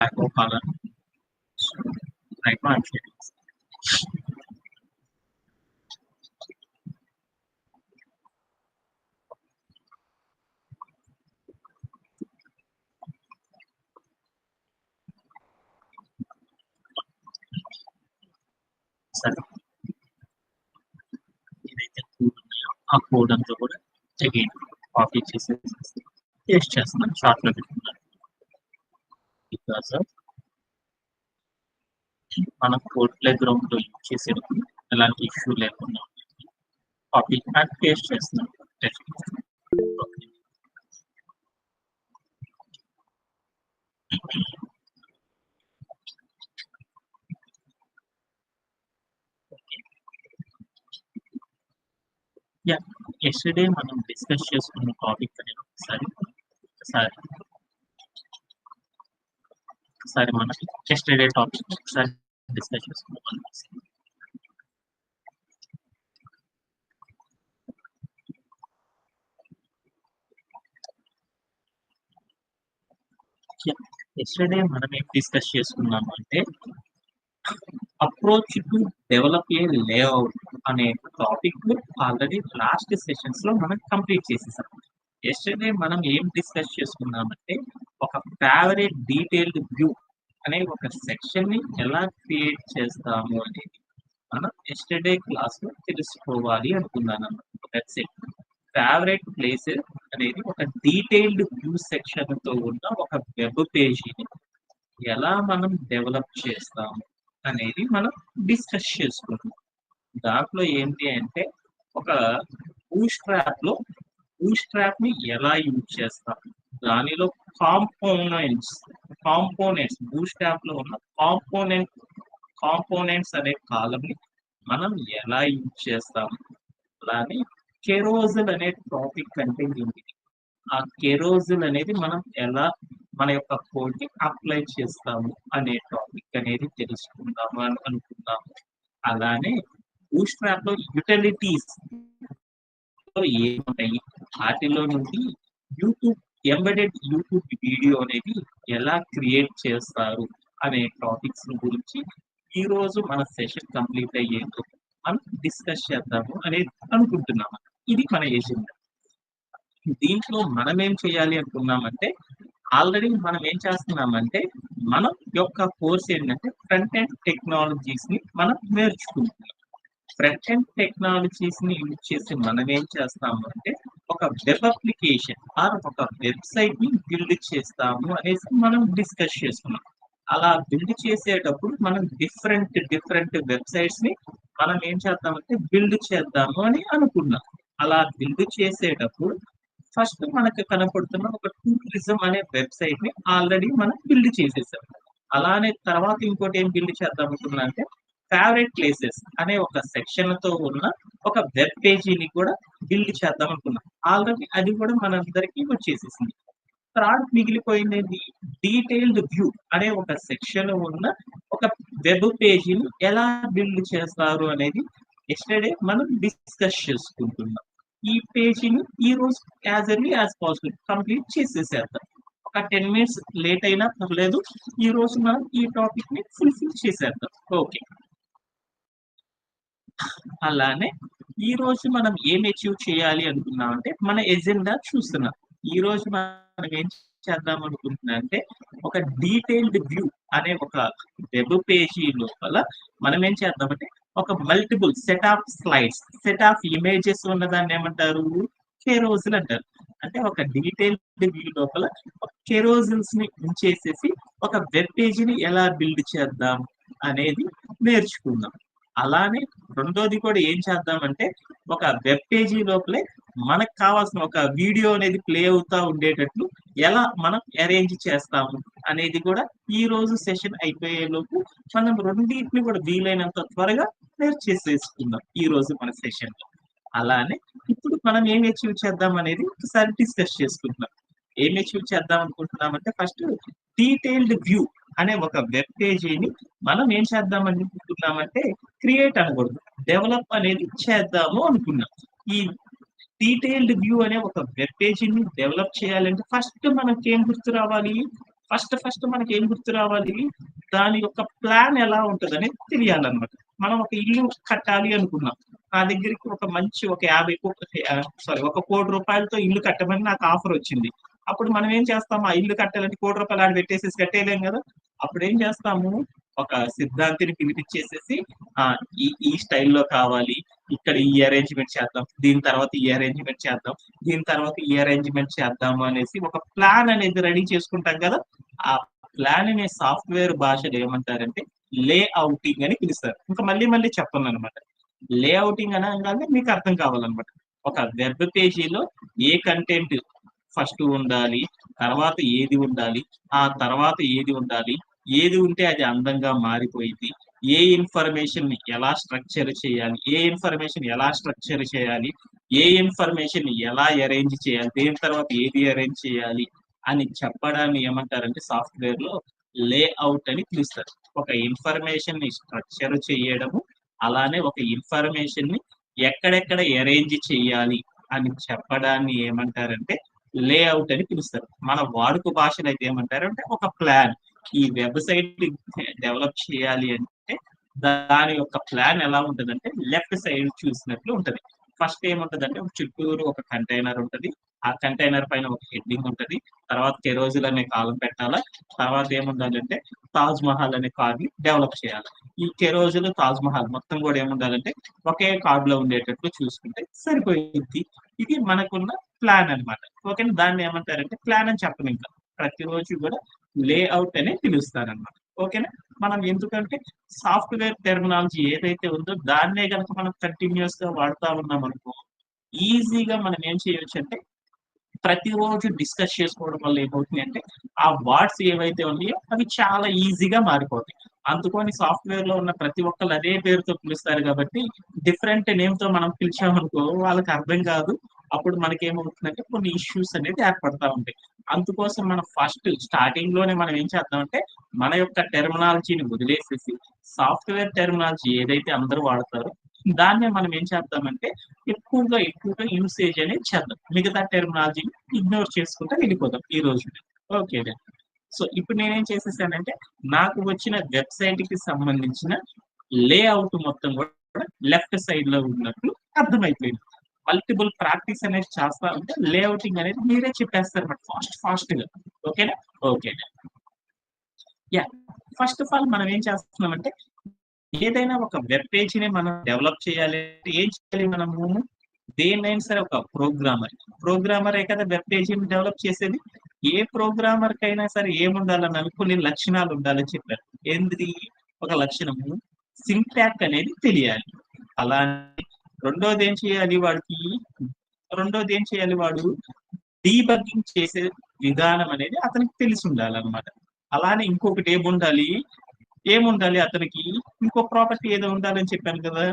lack of color. So right now I'm sharing. సరే ఏదైతే code ఉన్నాయో ఆ కోడ్ అంతా కూడా అగైన్ కాపీ చేసేసి పేస్ట్ చేస్తున్నాను షార్ట్ లో పెట్టుకున్నాను బికాస్ మన కోడ్ ప్లే గ్రౌండ్ లో యూజ్ చేసేటప్పుడు ఎలాంటి ఇష్యూ లేకుండా కాపీ అండ్ పేస్ట్ చేస్తున్నాను ఓకే యా ఎస్టర్డే మనం డిస్కస్ చేసుకున్న టాపిక్ అనేది ఒకసారి మనం ఎస్టర్డే టాపిక్ ఒకసారి డిస్కస్ చేసుకున్నాం ఎస్టర్డే మనం ఏం డిస్కస్ చేసుకున్నాం అంటే approach to develop a layout అనే టాపిక్ ఆల్రెడీ లాస్ట్ సెషన్స్ లో మనం కంప్లీట్ చేసేసాం ఎస్టర్డే మనం ఏం డిస్కస్ చేసుకున్నామంటే ఒక ఫేవరెట్ డీటెయిల్డ్ వ్యూ అనే ఒక సెక్షన్ ని ఎలా క్రియేట్ చేస్తాము అనేది మనం ఎస్టర్డే క్లాస్ లో తెలుసుకోవాలి అనుకున్నాను వెబ్సైట్ ఫేవరెట్ ప్లేసెస్ అనేది ఒక డీటెయిల్డ్ వ్యూ సెక్షన్ తో ఉన్న ఒక వెబ్ పేజీని ఎలా మనం డెవలప్ చేస్తాము అనేది మనం డిస్కస్ చేసుకుంటాం దాంట్లో ఏంటి అంటే ఒక బూట్ స్ట్రాప్ ని ఎలా యూజ్ చేస్తాం దానిలో కాంపోనెంట్స్ బూట్ స్ట్రాప్ లో ఉన్న కాంపోనెంట్స్ అనే కాలం ని మనం ఎలా యూజ్ చేస్తాము అలానే కెరోజల్ అనే టాపిక్ అంటే ఏంటి ఆ కెరోజల్ అనేది మనం ఎలా మన యొక్క కోడ్ ని అప్లై చేస్తాము అనే టాపిక్ అనేది తెలుసుకుందాము అని అనుకున్నాము అలానే బూట్ స్ట్రాప్ లో యూటిలిటీస్ ఏముంటాయి వాటిలో నుండి యూట్యూబ్ ఎంబెడెడ్ యూట్యూబ్ వీడియో అనేది ఎలా క్రియేట్ చేస్తారు అనే టాపిక్స్ గురించి ఈ రోజు మన సెషన్ కంప్లీట్ అయ్యేందుకు మనం డిస్కస్ చేద్దాము అనేది అనుకుంటున్నాము ఇది మన ఎజెండా దీంట్లో మనం ఏం చేయాలి అనుకున్నామంటే ఆల్రెడీ మనం ఏం చేస్తున్నామంటే మన యొక్క కోర్స్ ఏంటంటే ఫ్రంట్ ఎండ్ టెక్నాలజీస్ ని మనం నేర్చుకుంటున్నాం ఫ్రంట్ ఎండ్ టెక్నాలజీస్ ని యూజ్ చేసి మనం ఏం చేస్తాము అంటే ఒక వెబ్ అప్లికేషన్ ఆర్ ఒక వెబ్సైట్ ని బిల్డ్ చేస్తాము అనేసి మనం డిస్కస్ చేసుకున్నాం అలా బిల్డ్ చేసేటప్పుడు మనం డిఫరెంట్ వెబ్సైట్స్ ని మనం ఏం చేద్దామంటే బిల్డ్ చేద్దాము అని అనుకున్నాం అలా బిల్డ్ చేసేటప్పుడు ఫస్ట్ మనకు కనపడుతున్న ఒక టూరిజం అనే వెబ్సైట్ ని ఆల్రెడీ మనం బిల్డ్ చేసేసాం అలానే తర్వాత ఇంకోటి ఏం బిల్డ్ చేద్దాం అనుకున్నా అంటే ఫేవరెట్ ప్లేసెస్ అనే ఒక సెక్షన్ తో ఉన్న ఒక వెబ్ పేజీని కూడా బిల్డ్ చేద్దాం అనుకున్నాం ఆల్రెడీ అది కూడా మనందరికీ వచ్చేసేసింది థర్డ్ మిగిలిపోయినది డీటెయిల్డ్ వ్యూ అనే ఒక సెక్షన్ ఉన్న ఒక వెబ్ పేజీని ఎలా బిల్డ్ చేస్తారు అనేది ఎస్టర్డే మనం డిస్కస్ చేసుకుంటున్నాం ఈ పేజీని ఈ రోజు as early as possible complete చేసేసేద్దాం ఒక 10 minutes లేట్ అయినా పర్లేదు ఈ రోజు మనం ఈ టాపిక్ ని ఫుల్ఫిల్ చేసేద్దాం ఓకే అలానే ఈ రోజు మనం ఏం అచీవ్ చేయాలి అనుకున్నాం అంటే మన ఎజెండా చూస్తున్నాం ఈ రోజు మనం ఏం చేద్దాం అనుకుంటున్నా అంటే ఒక డీటెయిల్డ్ వ్యూ అనే ఒక వెబ్ పేజీ లోపల మనం ఏం చేద్దామంటే ఒక మల్టిపుల్ సెట్ ఆఫ్ ఇమేజెస్ ఉన్నదాన్ని ఏమంటారు కెరోజిల్ అంటారు అంటే ఒక డీటెయిల్డ్ వ్యూ లోపల కెరోజిల్స్ ని ఉంచేసేసి ఒక వెబ్ పేజీని ఎలా బిల్డ్ చేద్దాం అనేది నేర్చుకుందాం అలానే రెండోది కూడా ఏం చేద్దామంటే ఒక వెబ్ పేజీ లోపలే మనకు కావాల్సిన ఒక వీడియో అనేది ప్లే అవుతా ఉండేటట్లు ఎలా మనం అరేంజ్ చేస్తాము అనేది కూడా ఈ రోజు సెషన్ అయిపోయే లోపు మనం రెండింటిని కూడా వీలైనంత త్వరగా నేర్చేసేసుకుందాం ఈ రోజు మన సెషన్ లో అలానే ఇప్పుడు మనం ఏం అచీవ్ చేద్దాం అనేది ఒకసారి డిస్కస్ చేసుకుంటున్నాం ఏం అచీవ్ చేద్దాం అనుకుంటున్నామంటే ఫస్ట్ డీటెయిల్డ్ వ్యూ అనే ఒక వెబ్ పేజీని మనం ఏం చేద్దాం అనుకుంటున్నామంటే క్రియేట్ అనకూడదు డెవలప్ అనేది చేద్దాము అనుకున్నాం ఈ డీటెయిల్డ్ వ్యూ అనే ఒక వెబ్ పేజీని డెవలప్ చేయాలంటే ఫస్ట్ మనకి ఏం గుర్తు రావాలి ఫస్ట్ మనకేం గుర్తు రావాలి? దాని యొక్క ప్లాన్ ఎలా ఉంటదనేది తెలియాలన్నమాట. మనం ఒక ఇల్లు కట్టాలి అనుకున్నాం. నా దగ్గరికి ఒక మంచి ఒక 50 కో సారీ ఒక రూ. 1,00,00,000తో ఇల్లు కట్టమని నాకు ఆఫరొచ్చింది. అప్పుడు మనం ఏం చేస్తాం? ఆ ఇల్లు కట్టాలంటే రూ. 1,00,00,000 ఆడ పెట్టేసేసి కట్టేయలేం గదా! అప్పుడేం చేస్తాము? ఒక సిద్ధాంతిని పిలిపిచ్చేసేసి ఈ స్టైల్‌లో కావాలి. ఇక్కడ ఈ అరేంజ్‌మెంట్ చేద్దాం. దీని తర్వాత ఈ అరేంజ్‌మెంట్ చేద్దాం. దీని తర్వాత ఈ అరేంజ్‌మెంట్ చేద్దాము అనేసి ఒక ప్లాన్ అనేది రెడీ చేసుకుంటాం గదా! ఆ ప్లాన్‌ని సాఫ్ట్‌వేర్ భాషలో ఏమంటారంటే లేఔటింగ్ అని పిలుస్తారు. ఇంకా మళ్ళీ చెప్పననమాట. లేఔటింగ్ అనంగానే మీకు అర్థం కావాలనమాట. ఒక వెబ్ పేజీలో ఏ కంటెంట్ ఫస్ట్ ఉండాలి. తర్వాత ఏది ఉండాలి. ఆ తర్వాత ఏది ఉండాలి. ఏది ఉంటే అది అందంగా మారిపోయిద్ది. ఏ ఇన్ఫర్మేషన్‌ని ఎలా స్ట్రక్చర్ చేయాలి. ఏ ఇన్ఫర్మేషన్ ఎలా స్ట్రక్చర్ చేయాలి. ఏ ఇన్ఫర్మేషన్‌ని ఎలా అరేంజ్ చేయాలి. దేని తర్వాత ఏది అరేంజ్ చేయాలి అని చెప్పడాన్ని ఏమంటారంటే సాఫ్ట్‌వేర్‌లో లేఔట్ అని పిలుస్తారు. ఒక ఇన్ఫర్మేషన్‌ని స్ట్రక్చర్ చేయడము, అలానే ఒక ఇన్ఫర్మేషన్‌ని ఎక్కడెక్కడ అరేంజ్ చేయాలి అని చెప్పడాన్ని ఏమంటారంటే లేఔట్ అని పిలుస్తారు. మన వాడుక భాషలో అయితే ఏమంటారంటే ఒక ప్లాన్. ఈ వెబ్‌సైట్ డెవలప్ చేయాలి అంటే దాని యొక్క ప్లాన్ ఎలా ఉంటదంటే లెఫ్ట్ సైడ్ చూసినట్లు ఉంటది. ఫస్ట్ ఏముంటదంటే చుట్టూరు ఒక కంటైనర్ ఉంటది. ఆ కంటైనర్ పైన ఒక హెడ్డింగ్ ఉంటది. తర్వాత కెరోసిల్ అనే కాలమ్ పెట్టాలా. తర్వాత ఏముండాలంటే 'తాజ్ మహల్' అనే కార్డ్‌ని డెవలప్ చేయాలి. ఈ కెరోసిల్, 'తాజ్ మహల్' మొత్తం గూడా ఏముండాలంటే ఒకే కార్డ్‌లో ఉండేటట్లు చూసుకుంటే సరిపోయిద్ది. ఇది మనకున్న ప్లాన్ అన్నమాట. ఓకేనా. దాన్ని ఏమంటారంటే ప్లాన్ అని చెప్పనింక. ప్రతిరోజు గూడా లేఔట్ అనే పిలుస్తారన్నమాట. ఓకేనా. మనం ఎందుకంటే సాఫ్ట్‌వేర్ టెర్మినాలజీ ఏదైతే ఉందో దాన్నే గనక మనం కంటిన్యూయస్‌గా వాడుతా ఉన్నామనుకో, ఈజీగా మనం ఏం చేయొచ్చంటే ప్రతిరోజు డిస్కస్ చేసుకోవడం వల్ల ఏమవుతుంది అంటే, ఆ వర్డ్స్ ఏవైతే ఉన్నాయో అవి చాలా ఈజీగా మారిపోతాయి. అందుకని సాఫ్ట్‌వేర్‌లో ఉన్న ప్రతి ఒక్కళ్ళు అదే పేరుతో పిలుస్తారు గాబట్టి, డిఫరెంట్ నేమ్‌తో మనం పిలిచామనుకో వాళ్ళకి అర్థం కాదు. అప్పుడు మనకేమవుతుందంటే కొన్ని ఇష్యూస్ అనేది ఏర్పడతా ఉంటాయి. అందుకోసం మనం ఫస్ట్ స్టార్టింగ్‌లోనే మనం ఏం చేద్దామంటే, మన యొక్క టెర్మినాలజీని వదిలేసేసి, సాఫ్ట్‌వేర్ టెర్మినాలజీ ఏదైతే అందరూ వాడతారో దాన్నే మనం ఏం చేద్దామంటే ఎక్కువగా యూసేజ్ అనేది చేద్దాం. మిగతా టెర్మినాలజీని ఇగ్నోర్ చేసుకుంటా వెళ్ళిపోదాం ఈ రోజున. Okay then. సో, ఇప్పుడు నేనేం చేసేసానంటే, నాకు వచ్చిన వెబ్‌సైట్‌కి సంబంధించిన లేఔట్ మొత్తం గూడా లెఫ్ట్ సైడ్‌లో ఉన్నట్లు అర్థమైపోయింది. మల్టిపుల్ ప్రాక్టీస్ అనేది చేస్తా ఉంటే లేఔటింగ్ అనేది మీరే చెప్పేస్తారన్నమాట ఫాస్ట్‌గా. ఓకేనా? Okay. Yeah! First of all మనం ఏం చేస్తున్నామంటే ఏదైనా ఒక వెబ్ పేజ్‌ని మనం డెవలప్ చేయాలి అంటే ఏం చేయాలి మనము? దేన్నైనా సరే ఒక ప్రోగ్రామరే కదా వెబ్ పేజీని డెవలప్ చేసేది. ఏ ప్రోగ్రామర్‌కైనా సరే ఏముండాలన్నాను కొన్ని లక్షణాలు ఉండాలని చెప్పారు. ఏంటిది? ఒక లక్షణము సింటాక్స్ అనేది తెలియాలి. అలానే రెండోదేం చేయాలి వాడికి? రెండోదేం చేయాలి వాడు? డీబగ్గింగ్ చేసే విధానం అనేది అతనికి తెలిసుండాలన్నమాట. అలానే ఇంకొకటి ఏముండాలి అతనికి? ఇంకో ప్రాపర్టీ ఏదో ఉండాలని చెప్పాను కదా!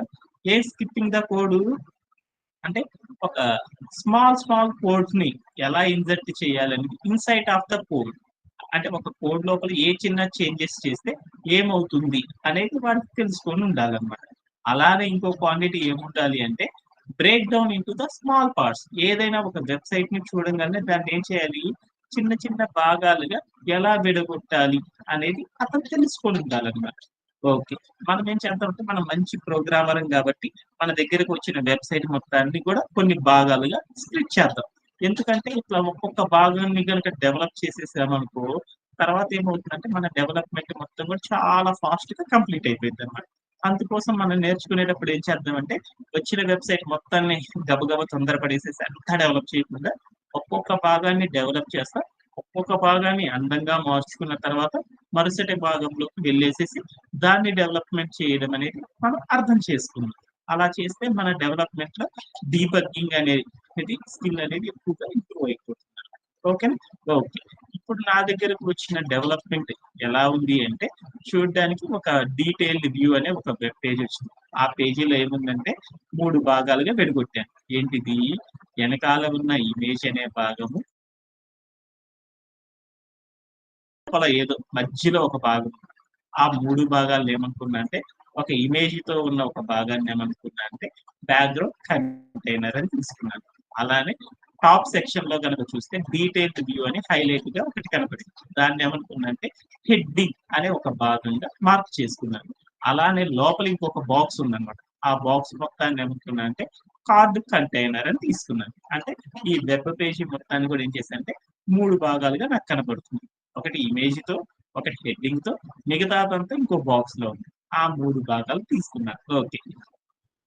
స్కిప్పింగ్ ద కోడు అంటే ఒక స్మాల్ కోడ్స్‌ని ఎలా ఇన్సర్ట్ చేయాలని ఇన్‌సైడ్ ఆఫ్ ద కోడ్. అంటే ఒక కోడ్ లోపల ఏ చిన్న చేంజెస్ చేస్తే ఏమవుతుంది అనేది వాడికి తెలుసుకొని ఉండాలన్నమాట. అలానే ఇంకో క్వాంటిటీ ఏముండాలి అంటే break down into the small parts. ఏదైనా ఒక వెబ్‌సైట్‌ని చూడంగానే దాన్ని ఏం చేయాలి? చిన్న భాగాలుగా ఎలా విడగొట్టాలి అనేది అతను తెలుసుకొని ఉండాలన్నమాట. ఓకే. మనం ఏం చేద్దామంటే మనం మంచి ప్రోగ్రామరం గాబట్టి మన దగ్గరకొచ్చిన వెబ్‌సైట్ మొత్తాన్ని కూడా కొన్ని భాగాలుగా స్ప్లిట్ చేద్దాం. ఎందుకంటే ఇట్లా ఒక్కొక్క భాగాన్ని గనక డెవలప్ చేసేసామనుకో, తర్వాత ఏమవుతుందంటే మన డెవలప్‌మెంట్ మొత్తం కూడా చాలా ఫాస్ట్‌గా కంప్లీట్ అయిపోయిద్దనమాట. అందుకోసం మనం నేర్చుకునేటప్పుడు ఏం చేద్దామంటే, వచ్చిన వెబ్‌సైట్ మొత్తాన్ని గబగబా తొందరపడేసేసి అంతా డెవలప్ చేయకుండా, ఒక్కొక్క భాగాన్ని డెవలప్ చేస్తా, ఒక్కొక్క భాగాన్ని అందంగా మార్చుకున్న తర్వాత మరుసటి భాగంలోకి వెళ్ళేసేసి దాన్ని డెవలప్‌మెంట్ చేయడం అనేది మనం అర్థం చేసుకున్నాం. అలా చేస్తే మన డెవలప్‌మెంట్‌లో డీబగ్గింగ్ అనేది స్కిల్ అనేది ఎక్కువగా ఇంప్రూవ్ అయిపోతుందన్నమాట. ఓకేనా? ఓకే. ఇప్పుడు నా దగ్గరకు వచ్చిన డెవలప్‌మెంట్ ఎలా ఉంది అంటే, చూడ్డానికి ఒక డీటెయిల్డ్ వ్యూ అనే ఒక వెబ్ పేజ్ వచ్చింది. ఆ పేజీలో ఏముందంటే 3 భాగాలుగా విడగొట్టాను. ఏంటిది? ఎనకాల ఉన్న ఇమేజ్ అనే భాగము, లోపల ఏదో మధ్యలో ఒక భాగం. ఆ 3 భాగాలను ఏమనుకున్నా అంటే, ఒక ఇమేజ్‌తో ఉన్న ఒక భాగాన్ని ఏమనుకున్నా అంటే, బ్యాక్‌గ్రౌండ్ కంటైనర్ అని తీసుకున్నాను. అలానే టాప్ సెక్షన్ లో కనుక చూస్తే డీటెయిల్డ్ వ్యూ అని హైలైట్ గా ఒకటి కనపడింది. దాన్ని ఏమనుకున్నంటే హెడ్డింగ్ అనే ఒక భాగంగా మార్క్ చేసుకున్నాను. అలానే లోపల ఇంకొక బాక్స్ ఉందన్నమాట. ఆ బాక్స్ మొత్తాన్ని ఏమనుకున్నా అంటే కార్డ్ కంటైనర్ అని తీసుకున్నాను. అంటే ఈ వెబ్ పేజీ మొత్తాన్ని కూడా ఏం చేశానంటే 3 భాగాలుగా నాకు కనపడుతుంది. ఒకటి ఇమేజ్ తో, ఒకటి హెడ్డింగ్ తో, మిగతాదంతా ఇంకో బాక్స్ లో ఉంది. ఆ 3 భాగాలు తీసుకున్నాను. ఓకే.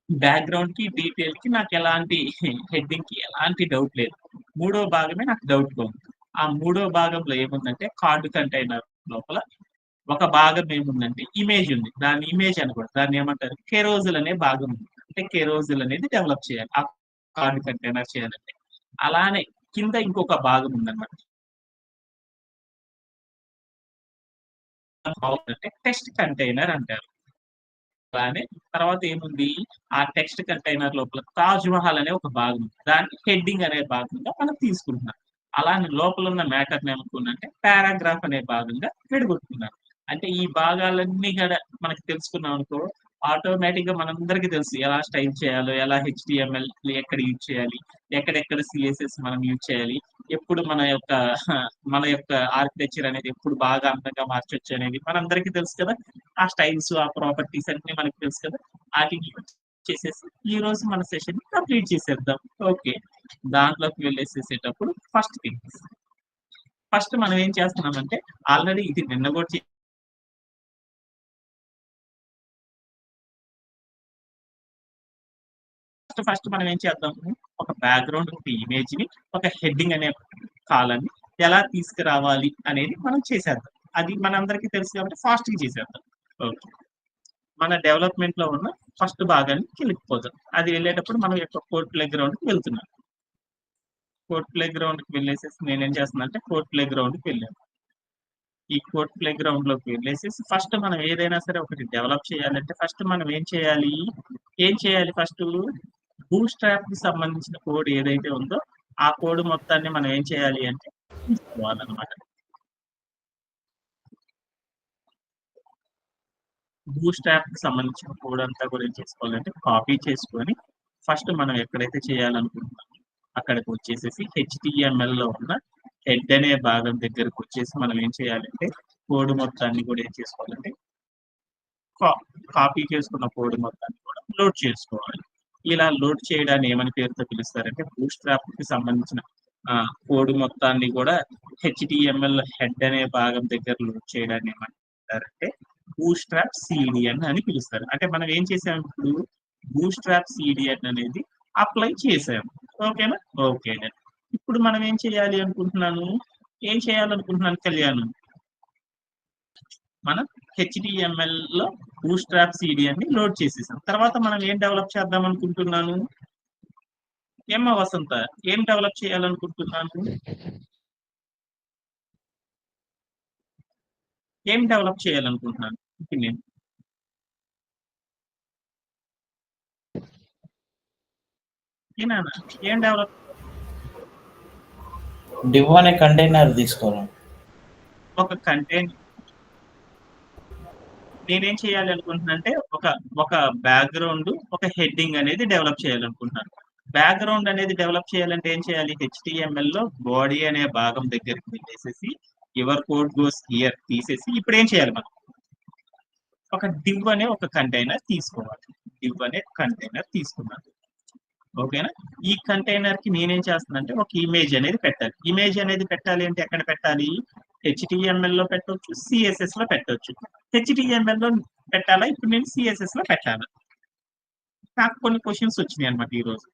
బ్యాక్‌గ్రౌండ్‌కి, డీటెయిల్‌కి నాకెలాంటి హెడ్డింగ్‌కి ఎలాంటి డౌట్ లేదు. మూడో భాగమే నాకు డౌట్‌గా ఉంది. ఆ మూడో భాగంలో ఏముందంటే కార్డ్ కంటైనర్ లోపల ఒక భాగం ఏముందంటే ఇమేజ్ ఉంది. దాన్ని ఇమేజ్ అనకూడదు. దాన్నేమంటారు కెరోసిల్ అనే భాగం ఉంది. అంటే కెరోసిల్ అనేది డెవలప్ చేయాలి. ఆ కార్డ్ కంటైనర్ చేయాలంటే. అలానే కింద ఇంకొక భాగం ఉందన్నమాట. అంటే టెక్స్ట్ కంటైనర్ అంటారు. అలానే తర్వాత ఏముంది ఆ టెక్స్ట్ కంటైనర్ లోపల 'తాజ్ మహల్' అనే ఒక భాగం ఉంది. దాన్ని హెడ్డింగ్ అనే భాగంగా మనం తీసుకుంటున్నాం. అలానే లోపల ఉన్న మ్యాటర్‌ని ఏమనుకున్నానంటే పారాగ్రాఫ్ అనే భాగంగా విడగొట్టుకున్నాను. అంటే ఈ భాగాలన్నీ గూడా మనకు తెలుసుకున్నామనుకో ఆటోమేటిక్‌గా మనందరికీ తెలుసు ఎలా స్టైల్ చేయాలో, ఎలా హెచ్‌టీఎంఎల్ ఎక్కడ యూజ్ చేయాలి, ఎక్కడెక్కడ సీఎస్ఎస్ మనం యూజ్ చేయాలి, ఎప్పుడు మన యొక్క ఆర్కిటెక్చర్ అనేది ఎప్పుడు బాగా అందంగా మార్చొచ్చు అనేది మనందరికీ తెలుసు కదా! ఆ స్టైల్స్, ఆ ప్రాపర్టీస్ అన్నీ మనకు తెలుసు కదా! ఆటిని యూజ్ చేసేసి ఈరోజు మన సెషన్‌ని కంప్లీట్ చేసేద్దాం. ఓకే. దాంట్లోకి వెళ్ళేసేసేటప్పుడు ఫస్ట్ మనం ఏం చేస్తున్నామంటే ఆల్రెడీ ఇది నిన్న కూడా ఫస్ట్ మనం ఏం చేద్దాము ఒక బ్యాక్‌గ్రౌండ్, ఒక ఇమేజ్‌ని, ఒక హెడ్డింగ్ అనే కాలమ్‌ని ఎలా తీసుకురావాలి అనేది మనం చేసేద్దాం. అది మనందరికీ తెలుసు కాబట్టి ఫాస్ట్‌గా చేసేద్దాం. ఓకే. మన డెవలప్‌మెంట్‌లో ఉన్న ఫస్ట్ భాగానికెళ్ళిపోదాం. అది వెళ్ళేటప్పుడు మనం యొక్క కోడ్ ప్లే గ్రౌండ్‌కి వెళ్తున్నాం. కోడ్ ప్లే గ్రౌండ్‌కి వెళ్ళేసేసి నేనేం చేస్తున్నానంటే కోడ్ ప్లే గ్రౌండ్‌కి వెళ్ళాను. ఈ కోడ్ ప్లే గ్రౌండ్‌లోకి వెళ్ళేసేసి ఫస్ట్ మనం ఏదైనా సరే ఒకటి డెవలప్ చేయాలంటే ఫస్ట్ మనం ఏం చేయాలి ఫస్టు బూట్‌స్ట్రాప్‌కి సంబంధించిన కోడ్ ఏదైతే ఉందో ఆ కోడ్ మొత్తాన్ని మనం ఏం చేయాలి అంటే తీసుకోవాలనమాట. బూట్‌స్ట్రాప్‌కి సంబంధించిన కోడ్ అంతా కూడా ఏం చేసుకోవాలంటే కాపీ చేసుకొని ఫస్ట్ మనం ఎక్కడైతే చేయాలనుకుంటున్నామో అక్కడికొచ్చేసేసి హెచ్‌టీఎంఎల్‌లో ఉన్న హెడ్ అనే భాగం దగ్గరకొచ్చేసి మనం ఏం చేయాలంటే కోడ్ మొత్తాన్ని కూడా ఏం చేసుకోవాలంటే కా కాపీ చేసుకున్న కోడ్ మొత్తాన్ని కూడా లోడ్ చేసుకోవాలి. ఇలా లోడ్ చేయడాన్ని ఏమని పేరుతో పిలుస్తారంటే బూట్‌స్ట్రాప్‌కి సంబంధించిన కోడ్ మొత్తాన్ని కూడా హెచ్‌టీఎంఎల్ హెడ్ అనే భాగం దగ్గర లోడ్ చేయడాన్ని ఏమంటారంటే బూట్‌స్ట్రాప్ సీడీఎన్ అని పిలుస్తారు. అంటే మనం ఏం చేసాం ఇప్పుడు బూట్‌స్ట్రాప్ సీడీఎన్ అనేది అప్లై చేసాము. ఓకేనా? ఓకే. ఇప్పుడు మనం ఏం చేయాలనుకుంటున్నాను కళ్యాణ్? మనం హెచ్‌టీఎంఎల్‌లో బూట్‌స్ట్రాప్ సీడీఎన్‌ని లోడ్ చేసేసాం. తర్వాత మనం ఏం డెవలప్ చేద్దాం అనుకుంటున్నాను? ఏమ్మా వసంత? ఏం డెవలప్ చేయాలనుకుంటున్నాను? ఏం డెవలప్ చేయాలనుకుంటున్నాను? ఇప్పుడు నేను నాన్న ఏం డెవలప్ డివ్ అనే కంటైనర్ తీసుకోవాలి. ఒక కంటెంట్ నేనేం చేయాలి అనుకుంటున్నానంటే ఒక బ్యాక్‌గ్రౌండ్, ఒక హెడ్డింగ్ అనేది డెవలప్ చేయాలనుకుంటున్నాను. బ్యాక్‌గ్రౌండ్ అనేది డెవలప్ చేయాలంటే ఏం చేయాలి? హెచ్‌టీఎంఎల్‌లో బాడీ అనే భాగం దగ్గరికి వెళ్ళేసేసి యువర్ కోడ్ గోస్ హియర్ తీసేసి ఇప్పుడేం చేయాలి మనం? ఒక డివ్ అనే ఒక కంటైనర్ తీసుకోవాలి. డివ్ అనే కంటైనర్ తీసుకున్నాను. ఓకేనా? ఈ కంటైనర్‌కి నేనేం చేస్తున్నానంటే ఒక ఇమేజ్ అనేది పెట్టాలి. ఇమేజ్ అనేది పెట్టాలి అంటే ఎక్కడ పెట్టాలి? హెచ్‌టీఎంఎల్‌లో పెట్టొచ్చు, సీఎస్ఎస్‌లో పెట్టొచ్చు. హెచ్‌టీఎంఎల్‌లో పెట్టాలా? ఇప్పుడు నేను సీఎస్ఎస్‌లో పెట్టాలా? నాకు కొన్ని క్వెషన్స్ వచ్చినాయన్నమాట ఈరోజు.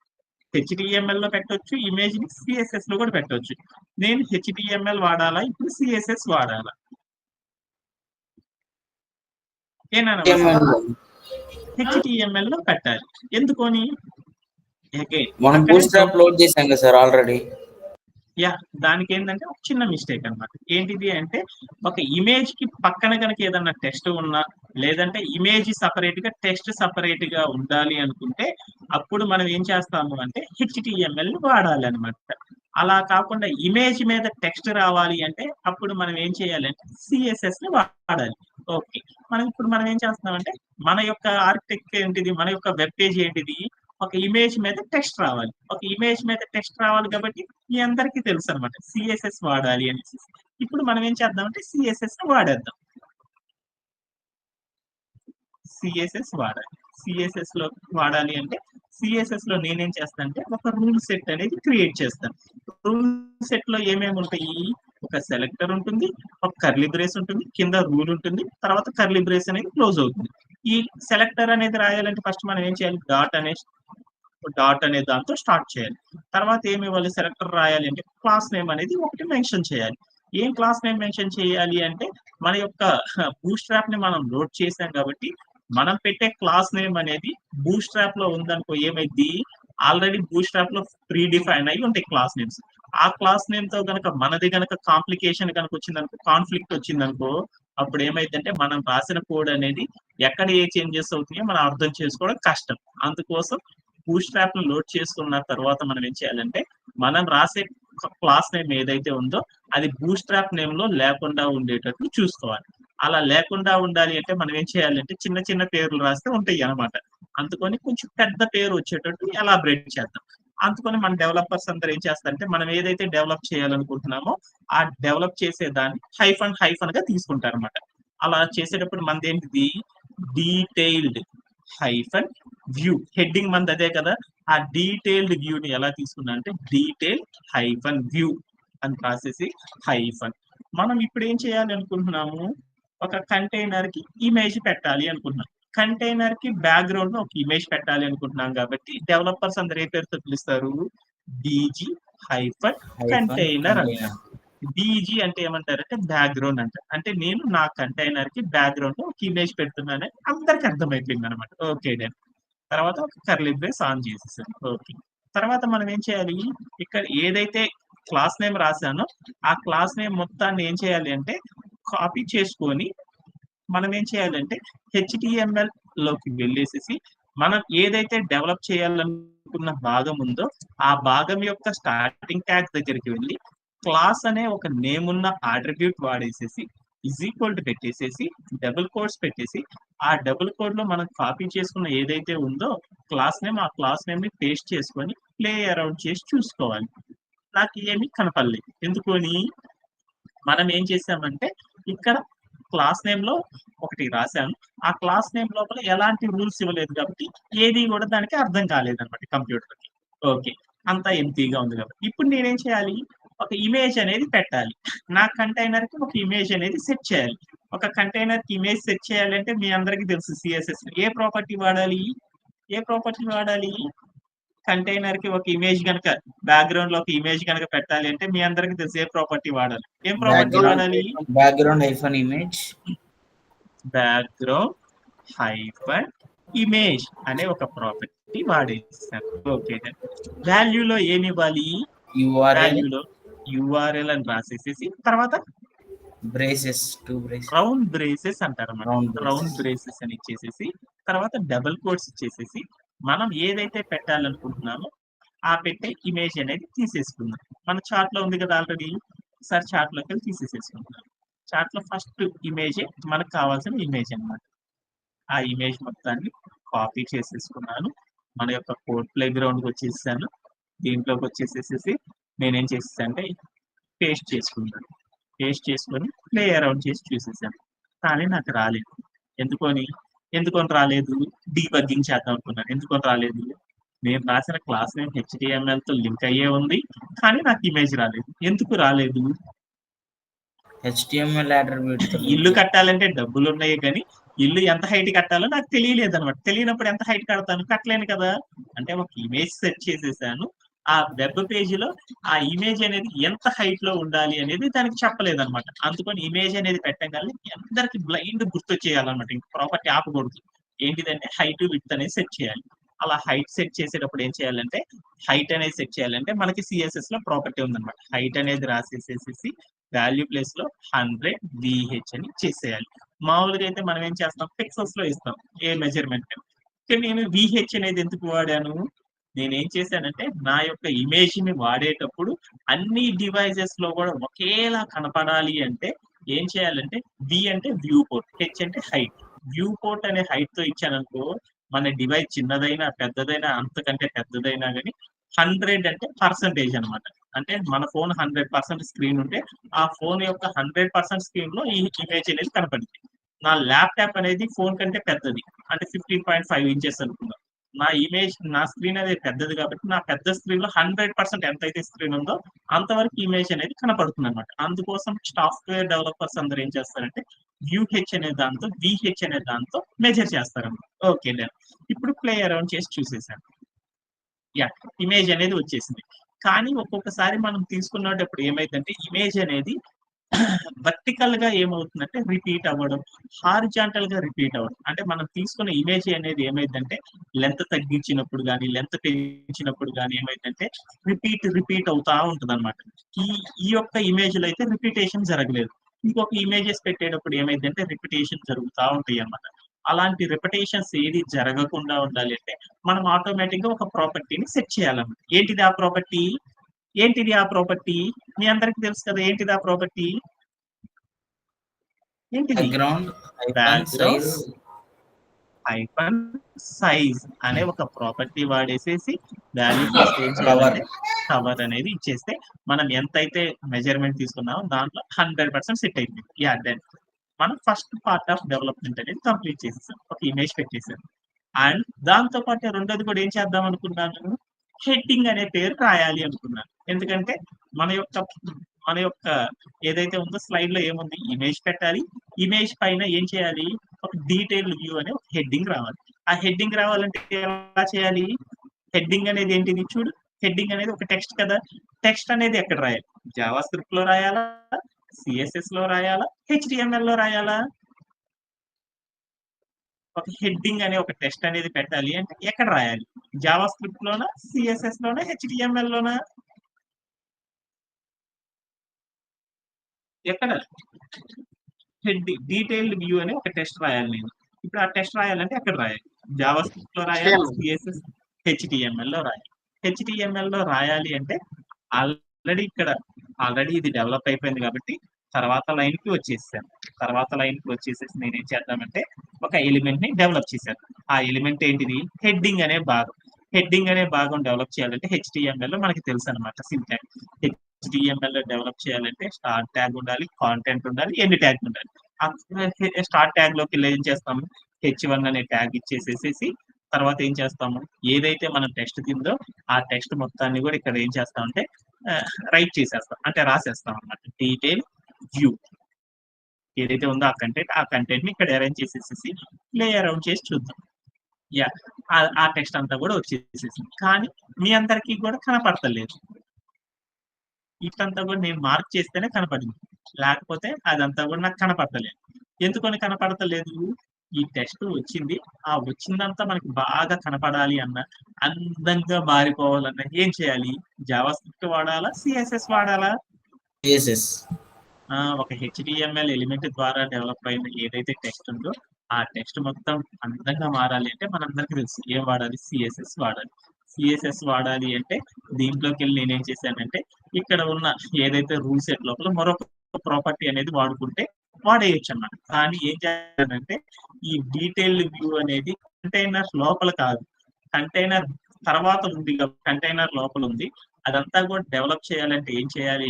హెచ్‌టీఎంఎల్‌లో పెట్టొచ్చు, ఇమేజ్‌ని సీఎస్ఎస్‌లో కూడా పెట్టొచ్చు. నేను హెచ్‌టీఎంఎల్ వాడాలా? ఇప్పుడు సీఎస్ఎస్ వాడాలా? ఏనాన్న వసంత్? HTML హెచ్‌టీఎంఎల్‌లో పెట్టాలి. ఎందుకని? అగైన్ మనం అక్కడే బూట్‌స్ట్రాప్ లోడ్ చేసాం కదా సార్ ఆల్రెడీ. దానికేందంటే ఒక చిన్న మిస్టేక్ అన్నమాట. ఏంటిది అంటే ఒక ఇమేజ్‌కి పక్కన గనక ఏదన్నా టెక్స్ట్ ఉన్నా, లేదంటే ఇమేజ్ సెపరేట్‌గా, టెక్స్ట్ సెపరేట్‌గా ఉండాలి అనుకుంటే, అప్పుడు మనం ఏం చేస్తాము అంటే హెచ్‌టీఎంఎల్ వాడాలన్నమాట. అలా కాకుండా ఇమేజ్ మీద టెక్స్ట్ రావాలి అంటే, అప్పుడు మనం ఏం చేయాలంటే సీఎస్ఎస్‌ని వాడాలి. ఓకే. మనం ఏం చేస్తున్నామంటే, మన యొక్క ఆర్కిటెక్ట్ ఏంటిది? మన యొక్క వెబ్ పేజ్ ఏంటిది? ఒక ఇమేజ్ మీద టెక్స్ట్ రావాలి. ఒక ఇమేజ్ మీద టెక్స్ట్ రావాలి కాబట్టి మీ అందరికీ తెలుసు అనమాట. సిఎస్ఎస్ వాడాలి అనేసి. ఇప్పుడు మనం ఏం చేద్దామంటే సిఎస్ఎస్ వాడేద్దాం. సిఎస్ఎస్ వాడాలి. సిఎస్ఎస్ లో వాడాలి అంటే సిఎస్ఎస్ లో నేనేం చేస్తానంటే ఒక రూల్ సెట్ అనేది క్రియేట్ చేస్తాను. రూల్ సెట్ లో ఏమేమి ఉంటాయి? ఒక సెలెక్టర్ ఉంటుంది, ఒక కర్లీ బ్రేస్ ఉంటుంది, కింద రూల్ ఉంటుంది, తర్వాత కర్లీ బ్రేస్ అనేది క్లోజ్ అవుతుంది. ఈ సెలెక్టర్ అనేది రాయాలంటే ఫస్ట్ మనం ఏం చేయాలి? డాట్ అనే దాంతో స్టార్ట్ చేయాలి. తర్వాత ఏమి ఇవ్వాలి? సెలెక్టర్ రాయాలి అంటే క్లాస్ నేమ్ అనేది ఒకటి మెన్షన్ చేయాలి. ఏం క్లాస్ నేమ్ మెన్షన్ చేయాలి అంటే మన యొక్క బూట్‌స్ట్రాప్ ని మనం లోడ్ చేసాం కాబట్టి మనం పెట్టే క్లాస్ నేమ్ అనేది బూట్‌స్ట్రాప్ లో ఉందనుకో ఏమైద్ది? ఆల్రెడీ బూట్‌స్ట్రాప్ లో ప్రీ డిఫైన్ అయ్యి ఉంటాయి క్లాస్ నేమ్స్. ఆ క్లాస్ నేమ్ తో గనక మనది గనక కాంప్లికేషన్ గనక వచ్చిందనుకో, కాన్ఫ్లిక్ట్ వచ్చిందనుకో, అప్పుడు ఏమైద్దంటే మనం రాసిన కోడ్ అనేది ఎక్కడ ఏ చేంజెస్ అవుతున్నాయో మనం అర్థం చేసుకోవడం కష్టం. అందుకోసం బూట్‌స్ట్రాప్ ను లోడ్ చేసుకున్న తర్వాత మనం ఏం చేయాలంటే మనం రాసే క్లాస్ నేమ్ ఏదైతే ఉందో అది బూట్‌స్ట్రాప్ నేమ్ లో లేకుండా ఉండేటట్లు చూసుకోవాలి. అలా లేకుండా ఉండాలి అంటే మనం ఏం చేయాలంటే చిన్న చిన్న పేర్లు రాస్తే ఉంటాయి అన్నమాట. అందుకని కొంచెం పెద్ద పేరు వచ్చేటట్టు ఎలాబరేట్ చేద్దాం. అందుకని మన డెవలపర్స్ అందరూ ఏం చేస్తారంటే మనం ఏదైతే డెవలప్ చేయాలనుకుంటున్నామో ఆ డెవలప్ చేసే దాన్ని హైఫన్ గా తీసుకుంటారన్నమాట. అలా చేసేటప్పుడు మనదేంటిది? Detailed hyphen view. హెడ్డింగ్ మనది అదే కదా. ఆ డీటెయిల్డ్ వ్యూని ఎలా తీసుకున్నా అంటే డీటెయిల్ హైఫన్ వ్యూ అని రాసేసి హైఫన్. మనం ఇప్పుడు ఏం చేయాలి అనుకుంటున్నాము? ఒక కంటైనర్ కి ఇమేజ్ పెట్టాలి అనుకుంటున్నాం. కంటైనర్ కి బ్యాక్గ్రౌండ్ లో ఒక ఇమేజ్ పెట్టాలి అనుకుంటున్నాం కాబట్టి డెవలపర్స్ అందరు ఏ పేరుతో పిలుస్తారు? డీజీ హైఫన్ కంటైనర్ అంటారు. డీజీ అంటే ఏమంటారంటే బ్యాక్గ్రౌండ్ అంటారు. అంటే నేను నా కంటైనర్ కి బ్యాక్గ్రౌండ్ లో ఒక ఇమేజ్ పెడుతున్నానని అందరికి అర్థమైపోయింది అనమాట. Okay done. తర్వాత ఒక కర్లీ బ్రేస్ ఆన్ చేసేసాను. ఓకే. తర్వాత మనం ఏం చేయాలి? ఇక్కడ ఏదైతే క్లాస్ నేమ్ రాసానో ఆ క్లాస్ నేమ్ మొత్తాన్ని ఏం చేయాలి అంటే కాపీ చేసుకొని మనం ఏం చేయాలంటే హెచ్టిఎంఎల్ లోకి వెళ్ళేసేసి మనం ఏదైతే డెవలప్ చేయాలనుకున్న భాగం ఉందో ఆ భాగం యొక్క స్టార్టింగ్ ట్యాగ్ దగ్గరికి వెళ్ళి క్లాస్ అనే ఒక నేమ్ ఉన్న అట్రిబ్యూట్ వాడేసేసి ఈజ్ ఈక్వల్ టు పెట్టేసేసి డబుల్ కోడ్స్ పెట్టేసి ఆ డబుల్ కోడ్ లో మనం కాపీ చేసుకున్న ఏదైతే ఉందో క్లాస్ నేమ్, ఆ క్లాస్ నేమ్ ని పేస్ట్ చేసుకొని ప్లే అరౌండ్ చేసి చూసుకోవాలి. నాకు ఏమీ కనపడలేదు. ఎందుకని? మనం ఏం చేసామంటే ఇక్కడ క్లాస్ నేమ్ లో ఒకటి రాశాను. ఆ క్లాస్ నేమ్ లోపల ఎలాంటి రూల్స్ ఇవ్వలేదు కాబట్టి ఏది కూడా దానికి అర్థం కాలేదన్నమాట కంప్యూటర్ కి. ఓకే. అంతా ఎంప్టీగా ఉంది కాబట్టి ఇప్పుడు నేనేం చేయాలి? ఒక ఇమేజ్ అనేది పెట్టాలి. నా కంటైనర్ కి ఒక ఇమేజ్ అనేది సెట్ చేయాలి. ఒక కంటైనర్ కి ఇమేజ్ సెట్ చేయాలంటే మీ అందరికీ తెలుసు సిఎస్ఎస్ ఏ ప్రాపర్టీ వాడాలి? ఏ ప్రాపర్టీ వాడాలి? కంటైనర్ కి ఒక ఇమేజ్ గనక బ్యాక్గ్రౌండ్ లో ఒక ఇమేజ్ గనక పెట్టాలి అంటే మీ అందరికి తెలిసే ప్రాపర్టీ వాడాలి. ఏం ప్రాపర్టీ వాడాలి? Background hyphen image. Background hyphen image అనే ఒక ప్రాపర్టీ వాడేస్తాను. ఓకే. వాల్యూలో ఏమి ఇవ్వాలి? వాల్యూలో యూఆర్ఎల్ అని రాసేసేసి తర్వాత బ్రేసెస్ 2 బ్రేసెస్ రౌండ్ బ్రేసెస్ అంటారు అన్నమాట. రౌండ్ రౌండ్ బ్రేసెస్ అని ఇచ్చేసేసి తర్వాత డబుల్ కోట్స్ ఇచ్చేసేసి మనం ఏదైతే పెట్టాలనుకుంటున్నామో ఆ పెట్టే ఇమేజ్ అనేది తీసేసుకుందాం. మన చార్ట్ లో ఉంది కదా ఆల్రెడీ. ఒకసారి చార్ట్ లోకి వెళ్ళి తీసేసేసుకుందాం. చార్ట్ లో ఫస్ట్ ఇమేజే మనకు కావాల్సిన ఇమేజ్ అన్నమాట. ఆ ఇమేజ్ మొత్తాన్ని కాపీ చేసేసుకున్నాను. మన యొక్క కోడ్ ప్లే గ్రౌండ్ కి వచ్చేసాను. దీంట్లోకి వచ్చేసేసి నేనేం చేసేసాను అంటే పేస్ట్ చేసుకున్నాను. పేస్ట్ చేసుకొని ప్లే అరౌండ్ చేసి చూసేసాను. కానీ నాకు రాలేదు. ఎందుకొని రాలేదు? డీబగ్గింగ్ చేద్దాం అనుకున్నాను. ఎందుకొని రాలేదు? నేను రాసిన క్లాస్ నేమ్ హెచ్టిఎంఎల్ తో లింక్ అయ్యే ఉంది. కానీ నాకు ఇమేజ్ రాలేదు. ఎందుకు రాలేదు? హెచ్టిఎంఎల్ అట్రిబ్యూట్ ఇల్లు కట్టాలంటే డబ్బులు ఉన్నాయి కానీ ఇల్లు ఎంత హైట్ కట్టాలో నాకు తెలియలేదు అనమాట. తెలియనప్పుడు ఎంత హైట్ కడతాను? కట్టలేను కదా. అంటే ఒక ఇమేజ్ సెట్ చేసేసాను. ఆ వెబ్ పేజీలో ఆ ఇమేజ్ అనేది ఎంత హైట్ లో ఉండాలి అనేది దానికి చెప్పలేదన్నమాట. అందుకని ఇమేజ్ అనేది పెట్టగానే అందరికి బ్లైండ్ గుర్తొచ్చేయాలన్నమాట. ఇంక ప్రాపర్టీ ఆపకూడదు. ఏంటిదంటే హైట్ విడ్త్ అనేది సెట్ చేయాలి. అలా హైట్ సెట్ చేసేటప్పుడు ఏం చేయాలంటే హైట్ అనేది సెట్ చేయాలంటే మనకి సిఎస్ఎస్ లో ప్రాపర్టీ ఉందన్నమాట. హైట్ అనేది రాసేసేసి వాల్యూ ప్లేస్ లో 100 VH అని చేసేయాలి. మామూలుగా అయితే మనం ఏం చేస్తాం? పిక్సెల్స్ లో ఇస్తాం ఏ మెజర్మెంట్. కానీ నేను VH అనేది ఎందుకు వాడాను? నేనేం చేశానంటే నా యొక్క ఇమేజ్ ని వాడేటప్పుడు అన్ని డివైజెస్ లో కూడా ఒకేలా కనపడాలి అంటే ఏం చేయాలంటే V అంటే వ్యూ పోర్ట్, H అంటే హైట్. వ్యూ పోర్ట్ అనే హైట్ తో ఇచ్చాననుకో మన డివైస్ చిన్నదైనా పెద్దదైనా అంతకంటే పెద్దదైనా కానీ 100 అంటే పర్సంటేజ్ అనమాట. అంటే మన ఫోన్ 100% స్క్రీన్ ఉంటే ఆ ఫోన్ యొక్క 100% స్క్రీన్ లో ఈ ఇమేజ్ అనేది కనపడింది. నా ల్యాప్టాప్ అనేది ఫోన్ కంటే పెద్దది. అంటే 15.5 ఇంచెస్ అనుకుందాం. నా స్క్రీన్ అనేది పెద్దది కాబట్టి నా పెద్ద స్క్రీన్ లో 100% ఎంతైతే స్క్రీన్ ఉందో అంతవరకు ఇమేజ్ అనేది కనపడుతుంది అనమాట. అందుకోసం సాఫ్ట్వేర్ డెవలపర్స్ అందరూ ఏం చేస్తారంటే VH అనే దాంతో VH అనే దాంతో మెజర్ చేస్తారన్నమాట. Okay done. ఇప్పుడు ప్లే అరౌండ్ చేసి చూసేసాను. ఇమేజ్ అనేది వచ్చేసింది. కానీ ఒక్కొక్కసారి మనం తీసుకునేటప్పుడు ఏమైందంటే ఇమేజ్ అనేది వర్టికల్ గా ఏమవుతుందంటే రిపీట్ అవ్వడం, హారిజాంటల్ గా రిపీట్ అవ్వడం. అంటే మనం తీసుకున్న ఇమేజ్ అనేది ఏమైందంటే లెంత్ తగ్గించినప్పుడు గానీ, లెంత్ పెంచినప్పుడు గానీ ఏమైందంటే రిపీట్ అవుతా ఉంటదన్నమాట. ఈ ఈ యొక్క ఇమేజ్‌లో అయితే రిపిటేషన్ జరగలేదు. ఇంకొక ఇమేజెస్ పెట్టేటప్పుడు ఏమైద్దంటే రిపిటేషన్ జరుగుతా ఉంటాయన్నమాట. అలాంటి రిపిటేషన్స్ ఏది జరగకుండా ఉండాలి అంటే మనం ఆటోమేటిక్‌గా ఒక ప్రాపర్టీని సెట్ చేయాలన్నమాట. ఏంటిది ఆ ప్రాపర్టీ? ఏంటిది ఆ ప్రాపర్టీ? మీ అందరికి తెలుసు కదా! ఏంటిది ఆ ప్రాపర్టీ? ఏంటిది? Background icon background size hyphen size అనే ఒక ప్రాపర్టీ వాడేసేసి వాల్యూ ఫస్ట్ ఏం చేయాలంటే కవర్ అనేది ఇచ్చేస్తే మనం ఎంతైతే మెజర్మెంట్ తీసుకున్నామో దాంట్లో 100% సెట్ అయిపోయింది. డన్. మనం ఫస్ట్ పార్ట్ ఆఫ్ డెవలప్మెంట్ అనేది కంప్లీట్ చేసేసాం. ఒక ఇమేజ్ పెట్టేసాం. అండ్ దాంతో పాటు రెండోది కూడా ఏం చేద్దాం అనుకున్నాను, హెడ్డింగ్ అనే పేరు రాయాలి అనుకున్నాను. ఎందుకంటే మన యొక్క మన యొక్క ఏదైతే ఉందో స్లైడ్ లో ఏముంది, ఇమేజ్ పెట్టాలి. ఇమేజ్ పైన ఏం చేయాలి, ఒక డీటెయిల్డ్ వ్యూ అనే ఒక హెడ్డింగ్ రావాలి. ఆ హెడ్డింగ్ రావాలంటే ఎలా చేయాలి? హెడ్డింగ్ అనేది ఏంటిది చూడు. హెడ్డింగ్ అనేది ఒక టెక్స్ట్ కదా. టెక్స్ట్ అనేది ఎక్కడ రాయాలి? జావా స్క్రిప్ట్ లో రాయాలా, సిఎస్ఎస్ లో రాయాలా, హెచ్టిఎంఎల్ లో రాయాలా? ఒక హెడ్డింగ్ అనే ఒక టెక్స్ట్ అనేది పెట్టాలి అంటే ఎక్కడ రాయాలి? జావా స్క్రిప్ట్ లోనా, సిఎస్ఎస్ లోనా, హెచ్టిఎంఎల్ లోనా? ఎక్కడ? హెడ్డింగ్ డీటెయిల్డ్ వ్యూ అనే ఒక టెస్ట్ రాయాలి నేను. ఇప్పుడు ఆ టెస్ట్ రాయాలంటే ఎక్కడ రాయాలి? జావా స్క్రిప్ట్ లో రాయాలి, సిఎస్ఎస్, హెచ్టిఎంఎల్ లో రాయాలి. హెచ్టిఎంఎల్ లో రాయాలి అంటే ఆల్రెడీ ఇది డెవలప్ అయిపోయింది కాబట్టి తర్వాత లైన్ కి వచ్చేసాను. తర్వాత లైన్ కి వచ్చేసేసి నేను ఏం చేద్దామంటే ఒక ఎలిమెంట్ ని డెవలప్ చేశాను. ఆ ఎలిమెంట్ ఏంటిది? హెడ్డింగ్ అనే భాగం. హెడ్డింగ్ అనే భాగం డెవలప్ చేయాలంటే హెచ్టిఎంఎల్ లో మనకి తెలుసు అనమాట సింటాక్స్. HTML లో డెవలప్ చేయాలంటే స్టార్ట్ ట్యాగ్ ఉండాలి, కాంటెంట్ ఉండాలి, ఎండ్ ట్యాగ్ ఉండాలి. స్టార్ట్ ట్యాగ్ లోకి ఏం చేస్తాము, H1 అనే ట్యాగ్ ఇచ్చేసేసి తర్వాత ఏం చేస్తాము, ఏదైతే మనం టెక్స్ట్ కిందో ఆ టెక్స్ట్ మొత్తాన్ని కూడా ఇక్కడ ఏం చేస్తామంటే రైట్ చేసేస్తాం, అంటే రాసేస్తాం అన్నమాట. డీటెయిల్ వ్యూ ఏదైతే ఉందో ఆ కంటెంట్ ని ఇక్కడ అరేంజ్ చేసేసి ప్లే అరౌండ్ చేసి చూద్దాం. యా ఆ టెక్స్ట్ అంతా కూడా వచ్చేసేసింది. కానీ మీ అందరికీ కూడా కనపడతలేదు. ఇటంతా కూడా నేను మార్క్ చేస్తేనే కనపడింది. లేకపోతే అదంతా కూడా నాకు కనపడతలేదు. ఎందుకని కనపడతలేదు? ఈ టెక్స్ట్ వచ్చింది. ఆ వచ్చిందంతా మనకి బాగా కనపడాలి అన్న, అందంగా మారిపోవాలన్నా ఏం చేయాలి? జావా స్క్రిప్ట్ వాడాలా? సిఎస్ఎస్ వాడాలా? సిఎస్ఎస్ ఒక హెచ్టిఎంఎల్ ఎలిమెంట్ ద్వారా డెవలప్ అయిన ఏదైతే టెక్స్ట్ ఉందో ఆ టెక్స్ట్ మొత్తం అందంగా మారాలి అంటే మనందరికీ తెలుసు ఏం వాడాలి? సిఎస్ఎస్ వాడాలి. సిఎస్ఎస్ వాడాలి అంటే దీంట్లోకి వెళ్ళి నేనేం చేశానంటే ఇక్కడ ఉన్న ఏదైతే రూల్ సెట్ లోపల మరొక ప్రాపర్టీ అనేది వాడుకుంటే వాడేయచ్చు అన్నమాట. కానీ ఏం చేయాలంటే ఈ డీటెయిల్డ్ వ్యూ అనేది కంటైనర్ లోపల కాదు, కంటైనర్ తర్వాత ఉంది. కంటైనర్ లోపల ఉంది. అదంతా కూడా డెవలప్ చేయాలంటే ఏం చేయాలి?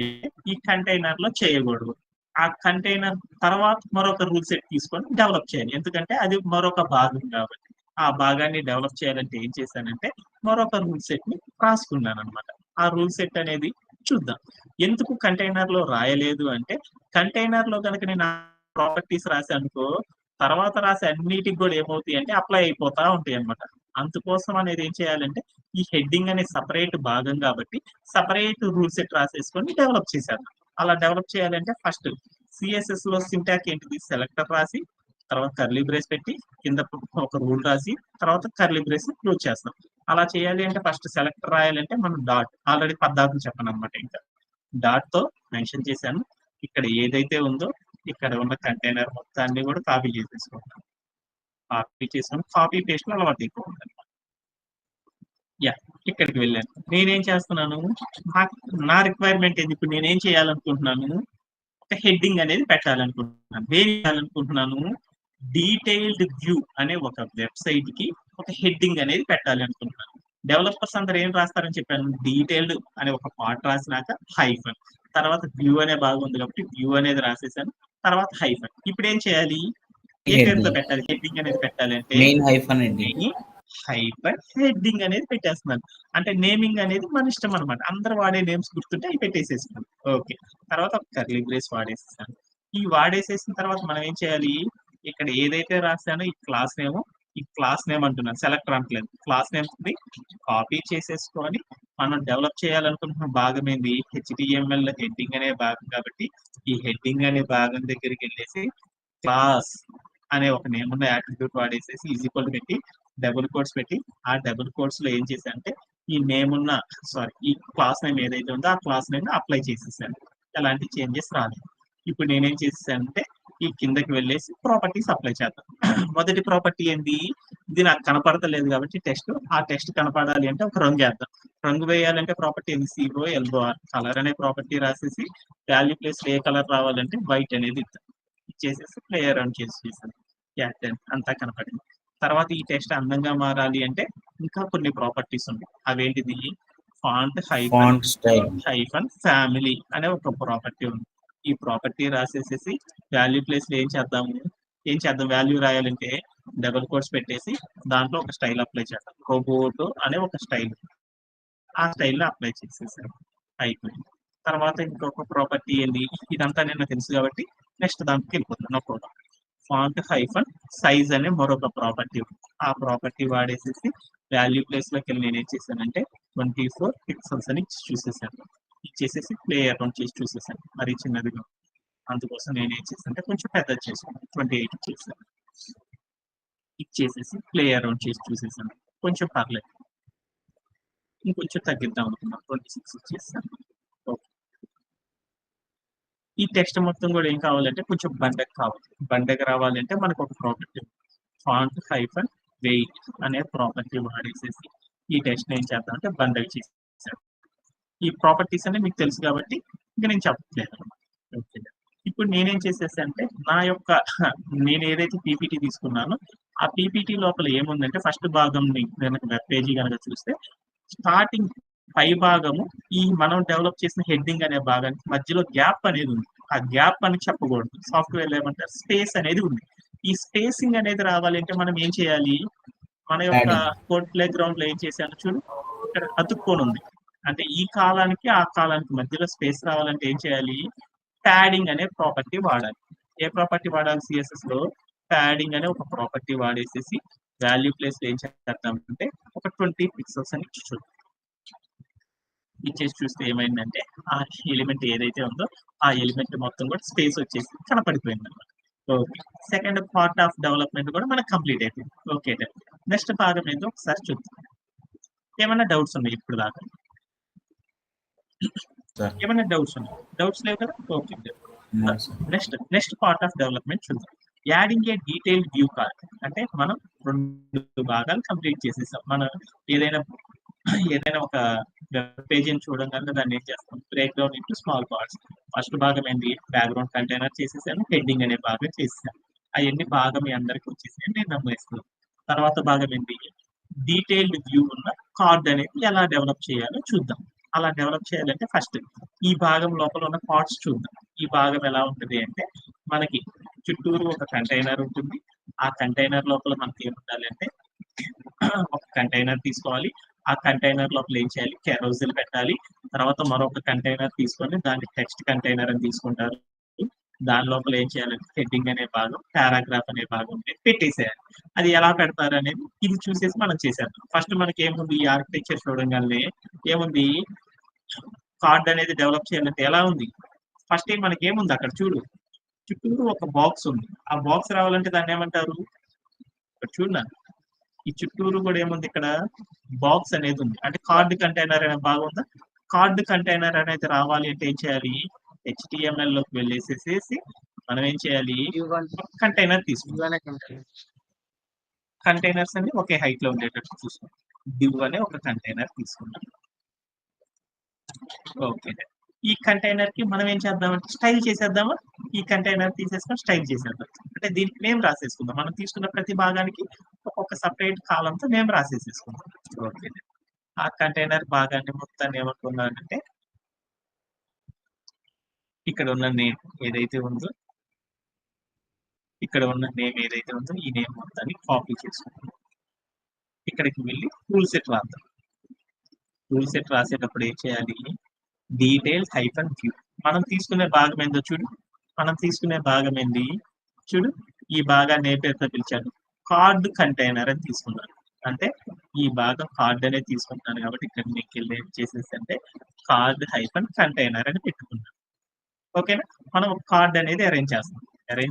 ఈ కంటైనర్ లో చేయకూడదు. ఆ కంటైనర్ తర్వాత మరొక రూల్ సెట్ తీసుకొని డెవలప్ చేయాలి. ఎందుకంటే అది మరొక భాగం కాబట్టి. ఆ భాగాన్ని డెవలప్ చేయాలంటే ఏం చేశానంటే మరొక రూల్ సెట్ ని రాసుకున్నాను అనమాట. ఆ రూల్ సెట్ అనేది చూద్దాం. ఎందుకు కంటైనర్ లో రాయలేదు అంటే కంటైనర్ లో కనుక నేను ప్రాపర్టీస్ రాశానుకో తర్వాత రాసే అన్నిటికి కూడా ఏమవుతాయి అంటే అప్లై అయిపోతా ఉంటాయి అనమాట. అందుకోసం అనేది ఏం చేయాలంటే ఈ హెడ్డింగ్ అనే సపరేట్ భాగం కాబట్టి సపరేట్ రూల్ సెట్ రాసేసుకొని డెవలప్ చేసేద్దాం. అలా డెవలప్ చేయాలంటే ఫస్ట్ సిఎస్ఎస్ లో సింటాక్ ఏంటిది? సెలెక్టర్ రాసి తర్వాత కర్లీ బ్రేస్ పెట్టి కింద ఒక రూల్ రాసి తర్వాత కర్లీ బ్రేస్ క్లోజ్ చేస్తాం. అలా చేయాలి అంటే ఫస్ట్ సెలెక్టర్ రాయాలంటే మనం డాట్ ఆల్రెడీ పద్దాకులు చెప్పాను అనమాట. ఇంకా డాట్ తో మెన్షన్ చేశాను. ఇక్కడ ఏదైతే ఉందో ఇక్కడ ఉన్న కంటైనర్ మొత్తాన్ని కూడా కాపీ చేసేసుకుంటాం. కాపీ చేసుకొని కాపీ పేస్ట్ అలవాటు ఎక్కువ ఉంటుంది. ఇక్కడికి వెళ్ళాను. నేనేం చేస్తున్నాను, నా రిక్వైర్మెంట్ ఏంది? ఇప్పుడు నేనేం చేయాలనుకుంటున్నాను, ఒక హెడ్డింగ్ అనేది పెట్టాలనుకుంటున్నాను. దేని చేయాలనుకుంటున్నాను? డీటెయిల్డ్ వ్యూ అనే ఒక వెబ్సైట్ కి ఒక హెడ్డింగ్ అనేది పెట్టాలి అనుకుంటున్నాను. డెవలపర్స్ అందరూ ఏం రాస్తారని చెప్పాను, డీటెయిల్డ్ అనే ఒక పార్ట్ రాసినాక హైఫన్, తర్వాత వ్యూ అనే భాగం ఉంది కాబట్టి వ్యూ అనేది రాసేసాను, తర్వాత హైఫన్. ఇప్పుడు ఏం చేయాలి, ఏ పేరుతో హెడ్డింగ్ పెట్టాలి హెడ్డింగ్ అనేది పెట్టాలి అంటే main hyphen heading. Main hyphen heading అనేది పెట్టేస్తున్నాను. అంటే నేమింగ్ అనేది మన ఇష్టం అనమాట, అందరు వాడే నేమ్స్ గుర్తుంటే అవి పెట్టేసేస్తున్నాను. ఓకే, తర్వాత ఒక కర్లీ బ్రేస్ వాడేసేసాను. ఈ వాడేసేసిన తర్వాత మనం ఏం చేయాలి, ఇక్కడ ఏదైతే రాశానో ఈ క్లాస్ నేమ్ అంటున్నాను, సెలెక్టర్ అంటలేదు, క్లాస్ నేమ్ కాపీ చేసేసుకొని మనం డెవలప్ చేయాలనుకుంటున్న భాగం ఏంది, హెచ్టిఎంఎల్ హెడ్డింగ్ అనే భాగం కాబట్టి ఈ హెడ్డింగ్ అనే భాగం దగ్గరికి వెళ్ళేసి క్లాస్ అనే ఒక నేమ్ ఉన్న యాట్రిబ్యూట్ వాడేసేసి ఈజ్ ఈక్వల్ పెట్టి డబుల్ కోట్స్ పెట్టి ఆ డబుల్ కోట్స్ లో ఏం చేశానంటే ఈ నేమ్ ఉన్న ఈ క్లాస్ నేమ్ ఏదైతే ఉందో ఆ క్లాస్ నేమ్ అప్లై చేసేసాను. ఎలాంటి చేంజెస్ రాలేదు. ఇప్పుడు నేనేం చేసేసానంటే ఈ కిందకి వెళ్ళేసి ప్రాపర్టీస్ అప్లై చేద్దాం. మొదటి ప్రాపర్టీ ఏంది, ఇది నాకు కనపడతలేదు కాబట్టి ఆ టెక్స్ట్ కనపడాలి అంటే ఒక రంగు వేద్దాం. రంగు వేయాలంటే ప్రాపర్టీ ఏంది, సిఓ ఎల్ఓఆర్, కలర్ అనే ప్రాపర్టీ రాసేసి వాల్యూ ప్లేస్ ఏ కలర్ రావాలంటే వైట్ అనేది ఇచ్చేసేసి ప్లేయర్ రన్ చేసేసాను. క్యాప్టెన్ అంతా కనపడింది. తర్వాత ఈ టెక్స్ట్ అందంగా మారాలి అంటే ఇంకా కొన్ని ప్రాపర్టీస్ ఉన్నాయి. అవేంటిది, font font style. Hyphen family అనే ఒక ప్రాపర్టీ ఉంది. ఈ ప్రాపర్టీ రాసేసేసి వాల్యూ ప్లేస్ లో ఏం చేద్దాం వాల్యూ రాయాలంటే డబుల్ కోట్స్ పెట్టేసి దాంట్లో ఒక స్టైల్ అప్లై చేద్దాం. రోబోట్ అనే ఒక స్టైల్, ఆ స్టైల్లో అప్లై చేసేసాం, అయిపోయింది. తర్వాత ఇంకొక ప్రాపర్టీ ఏంది, ఇదంతా నేను తెలుసు కాబట్టి నెక్స్ట్ దాంట్లోకి వెళ్ళిపోతాను. ఒక ఫాంట్ హైఫన్ సైజ్ అనే మరొక ప్రాపర్టీ, ఆ ప్రాపర్టీ వాడేసేసి వాల్యూ ప్లేస్ లోకి వెళ్ళి నేను ఏం చేశానంటే 24 పిక్సెల్స్ అని చూసేసాను. ఇచ్చేసేసి ప్లేయర్ రన్ చేసి చూసేసాను, మరి చిన్నదిగా. అందుకోసం నేను ఏం చేశానంటే కొంచెం పెద్దది చేసుకున్నాను, 28 చేశాను. ఇచ్చేసేసి ప్లేయర్ రన్ చేసి చూసేసాను, కొంచెం పర్లేదు. ఇంకొంచెం తగ్గిద్దాం అనుకున్నాను, 26 ఇచ్చేసాను. ఓకే, ఈ టెక్స్ట్ మొత్తం కూడా ఏం కావాలంటే కొంచెం బండకు కావాలి. బండకు రావాలంటే మనకు ఒక ప్రాపర్టీ ఫాంట్ హైఫన్ వెయిట్ అనే ప్రాపర్టీ వాడేసేసి ఈ టెక్స్ట్ ఏం చేద్దాం అంటే బండకు చేసేసాను. ఈ ప్రాపర్టీస్ అనే మీకు తెలుసు కాబట్టి ఇంకా నేను చెప్పట్లేదు అనమాట. ఓకే, ఇప్పుడు నేనేం చేసేసానంటే నేను ఏదైతే పీపీటీ తీసుకున్నానో ఆ పీపీటీ లోపల ఏముందంటే ఫస్ట్ భాగం కనుక వెబ్ పేజీ కనుక చూస్తే స్టార్టింగ్ పై భాగము ఈ మనం డెవలప్ చేసిన హెడ్డింగ్ అనే భాగానికి మధ్యలో గ్యాప్ అనేది ఉంది. ఆ గ్యాప్ అని చెప్పకూడదు, సాఫ్ట్వేర్ ఏమంటారు స్పేస్ అనేది ఉంది. ఈ స్పేసింగ్ అనేది రావాలంటే మనం ఏం చేయాలి, మన యొక్క కోడ్ ప్లే గ్రౌండ్ లో ఏం చేశాను చూడు, ఇక్కడ అతుక్కొని ఉంది. అంటే ఈ కాలానికి ఆ కాలానికి మధ్యలో స్పేస్ రావాలంటే ఏం చేయాలి, ప్యాడింగ్ అనే ప్రాపర్టీ వాడాలి. ఏ ప్రాపర్టీ వాడాలి, సిఎస్ఎస్ లో ప్యాడింగ్ అనే ఒక ప్రాపర్టీ వాడేసేసి వాల్యూ ప్లేస్ ఏం చేద్దామంటే ఒక 20 పిక్సెల్స్ అని చూడు. ఇచ్చేసి చూస్తే ఏమైందంటే ఆ ఎలిమెంట్ ఏదైతే ఉందో ఆ ఎలిమెంట్ మొత్తం కూడా స్పేస్ వచ్చేసి కనపడిపోయింది అనమాట. Okay, second part of development కూడా మనకు కంప్లీట్ అయిపోయింది. ఓకే, నెక్స్ట్ భాగం ఏంటో ఒకసారి చూద్దాం. ఏమైనా డౌట్స్ ఉన్నాయి ఇప్పుడు దాకా? ఏమైనా డౌట్స్ ఉన్నాయి? డౌట్స్ లేవు కదా? Okay, next part of development చూద్దాం. Adding a detailed view card అంటే మనం 2 భాగాలు కంప్లీట్ చేసేసాం. మనం ఏదైనా ఒక వెబ్ పేజీని చూడగానే దాన్ని ఏం చేస్తాం, break down into small parts. First భాగం ఏంటి, బ్యాక్గ్రౌండ్ కంటైనర్ చేసేసాను, హెడ్డింగ్ అనే భాగం చేసేసాను. అవన్నీ భాగం మీ అందరికి వచ్చేసి నేను నమ్మేస్తున్నాను. తర్వాత భాగం ఏంటి, డీటెయిల్డ్ వ్యూ ఉన్న కార్డ్ అనేది ఎలా డెవలప్ చేయాలో చూద్దాం. అలా డెవలప్ చేయాలంటే ఫస్ట్ ఈ భాగం లోపల ఉన్న పార్ట్స్ చూద్దాం. ఈ భాగం ఎలా ఉంటుంది అంటే మనకి చుట్టూరు ఒక కంటైనర్ ఉంటుంది. ఆ కంటైనర్ లోపల మనకి ఏముండాలి అంటే ఒక కంటైనర్ తీసుకోవాలి. ఆ కంటైనర్ లోపల ఏం చేయాలి, కెరోసిల్ పెట్టాలి. తర్వాత మరొక కంటైనర్ తీసుకొని దాన్ని టెక్స్ట్ కంటైనర్ అని తీసుకుంటారు. దాని లోపల ఏం చేయాలంటే హెడ్డింగ్ అనే భాగం, పారాగ్రాఫ్ అనే భాగం పెట్టేసేయాలి. అది ఎలా పెడతారు అనేది ఇది చూసేసి మనం చేసేద్దాం. ఫస్ట్ మనకి ఏముంది, ఈ ఆర్కిటెక్చర్ చూడంగానే ఏముంది, కార్డ్ అనేది డెవలప్ చేయాలంటే ఎలా ఉంది, ఫస్ట్ మనకి ఏముంది అక్కడ చూడు, చుట్టూరు ఒక బాక్స్ ఉంది. ఆ బాక్స్ రావాలంటే దాన్ని ఏమంటారు, ఇక్కడ చూడ ఈ చుట్టూరు కూడా ఏముంది, ఇక్కడ బాక్స్ అనేది ఉంది. అంటే కార్డ్ కంటైనర్ అనే భాగం ఉందా, కార్డ్ కంటైనర్ అనేది రావాలి అంటే ఏం చేయాలి, HTML లోకి వెళ్ళేసేసి మనం ఏం చేయాలి, కంటైనర్ తీసుకుంటాం. కంటైనర్స్ అన్ని ఒకే హైట్ లో ఉండేటట్టు చూసుకోండి. డివ్ అనే ఒక కంటైనర్ తీసుకుంటాం. ఓకే, ఈ కంటైనర్ కి మనం ఏం చేద్దామంటే స్టైల్ చేసేద్దామా? ఈ కంటైనర్ తీసేసుకొని స్టైల్ చేసేద్దాం. అంటే దీనికి నేమ్ రాసేసుకుందాం. మనం తీసుకున్న ప్రతి భాగానికి ఒక్కొక్క సెపరేట్ కాలమ్‌తో నేమ్ రాసేసేసుకుందాం. ఓకే. ఆ కంటైనర్ భాగాన్ని మొత్తాన్ని ఏమనుకున్నానంటే ఇక్కడ ఉన్న నేమ్ ఏదైతే ఉందో ఈ నేమ్ మొత్తాన్ని కాపీ చేసుకుందాం. ఇక్కడికి వెళ్ళి టూల్ సెట్ రాద్దాం. టూల్ సెట్ రాసేటప్పుడు ఏం చేయాలి? Detail hyphen view. మనం తీసుకునే భాగం ఏందో చూడు. చూడు, ఈ భాగాన్ని ఏ పేరుతో పిలిచాను? కార్డ్ కంటైనర్ అని తీసుకున్నాను. అంటే ఈ భాగం కార్డ్ అనేది తీసుకుంటున్నాను కాబట్టి ఇక్కడ మీకు వెళ్ళి ఏం చేసేసి అంటే కార్డ్ హైఫన్ కంటైనర్ అని పెట్టుకున్నాను. ఓకేనా? మనం ఒక కార్డ్ అనేది అరేంజ్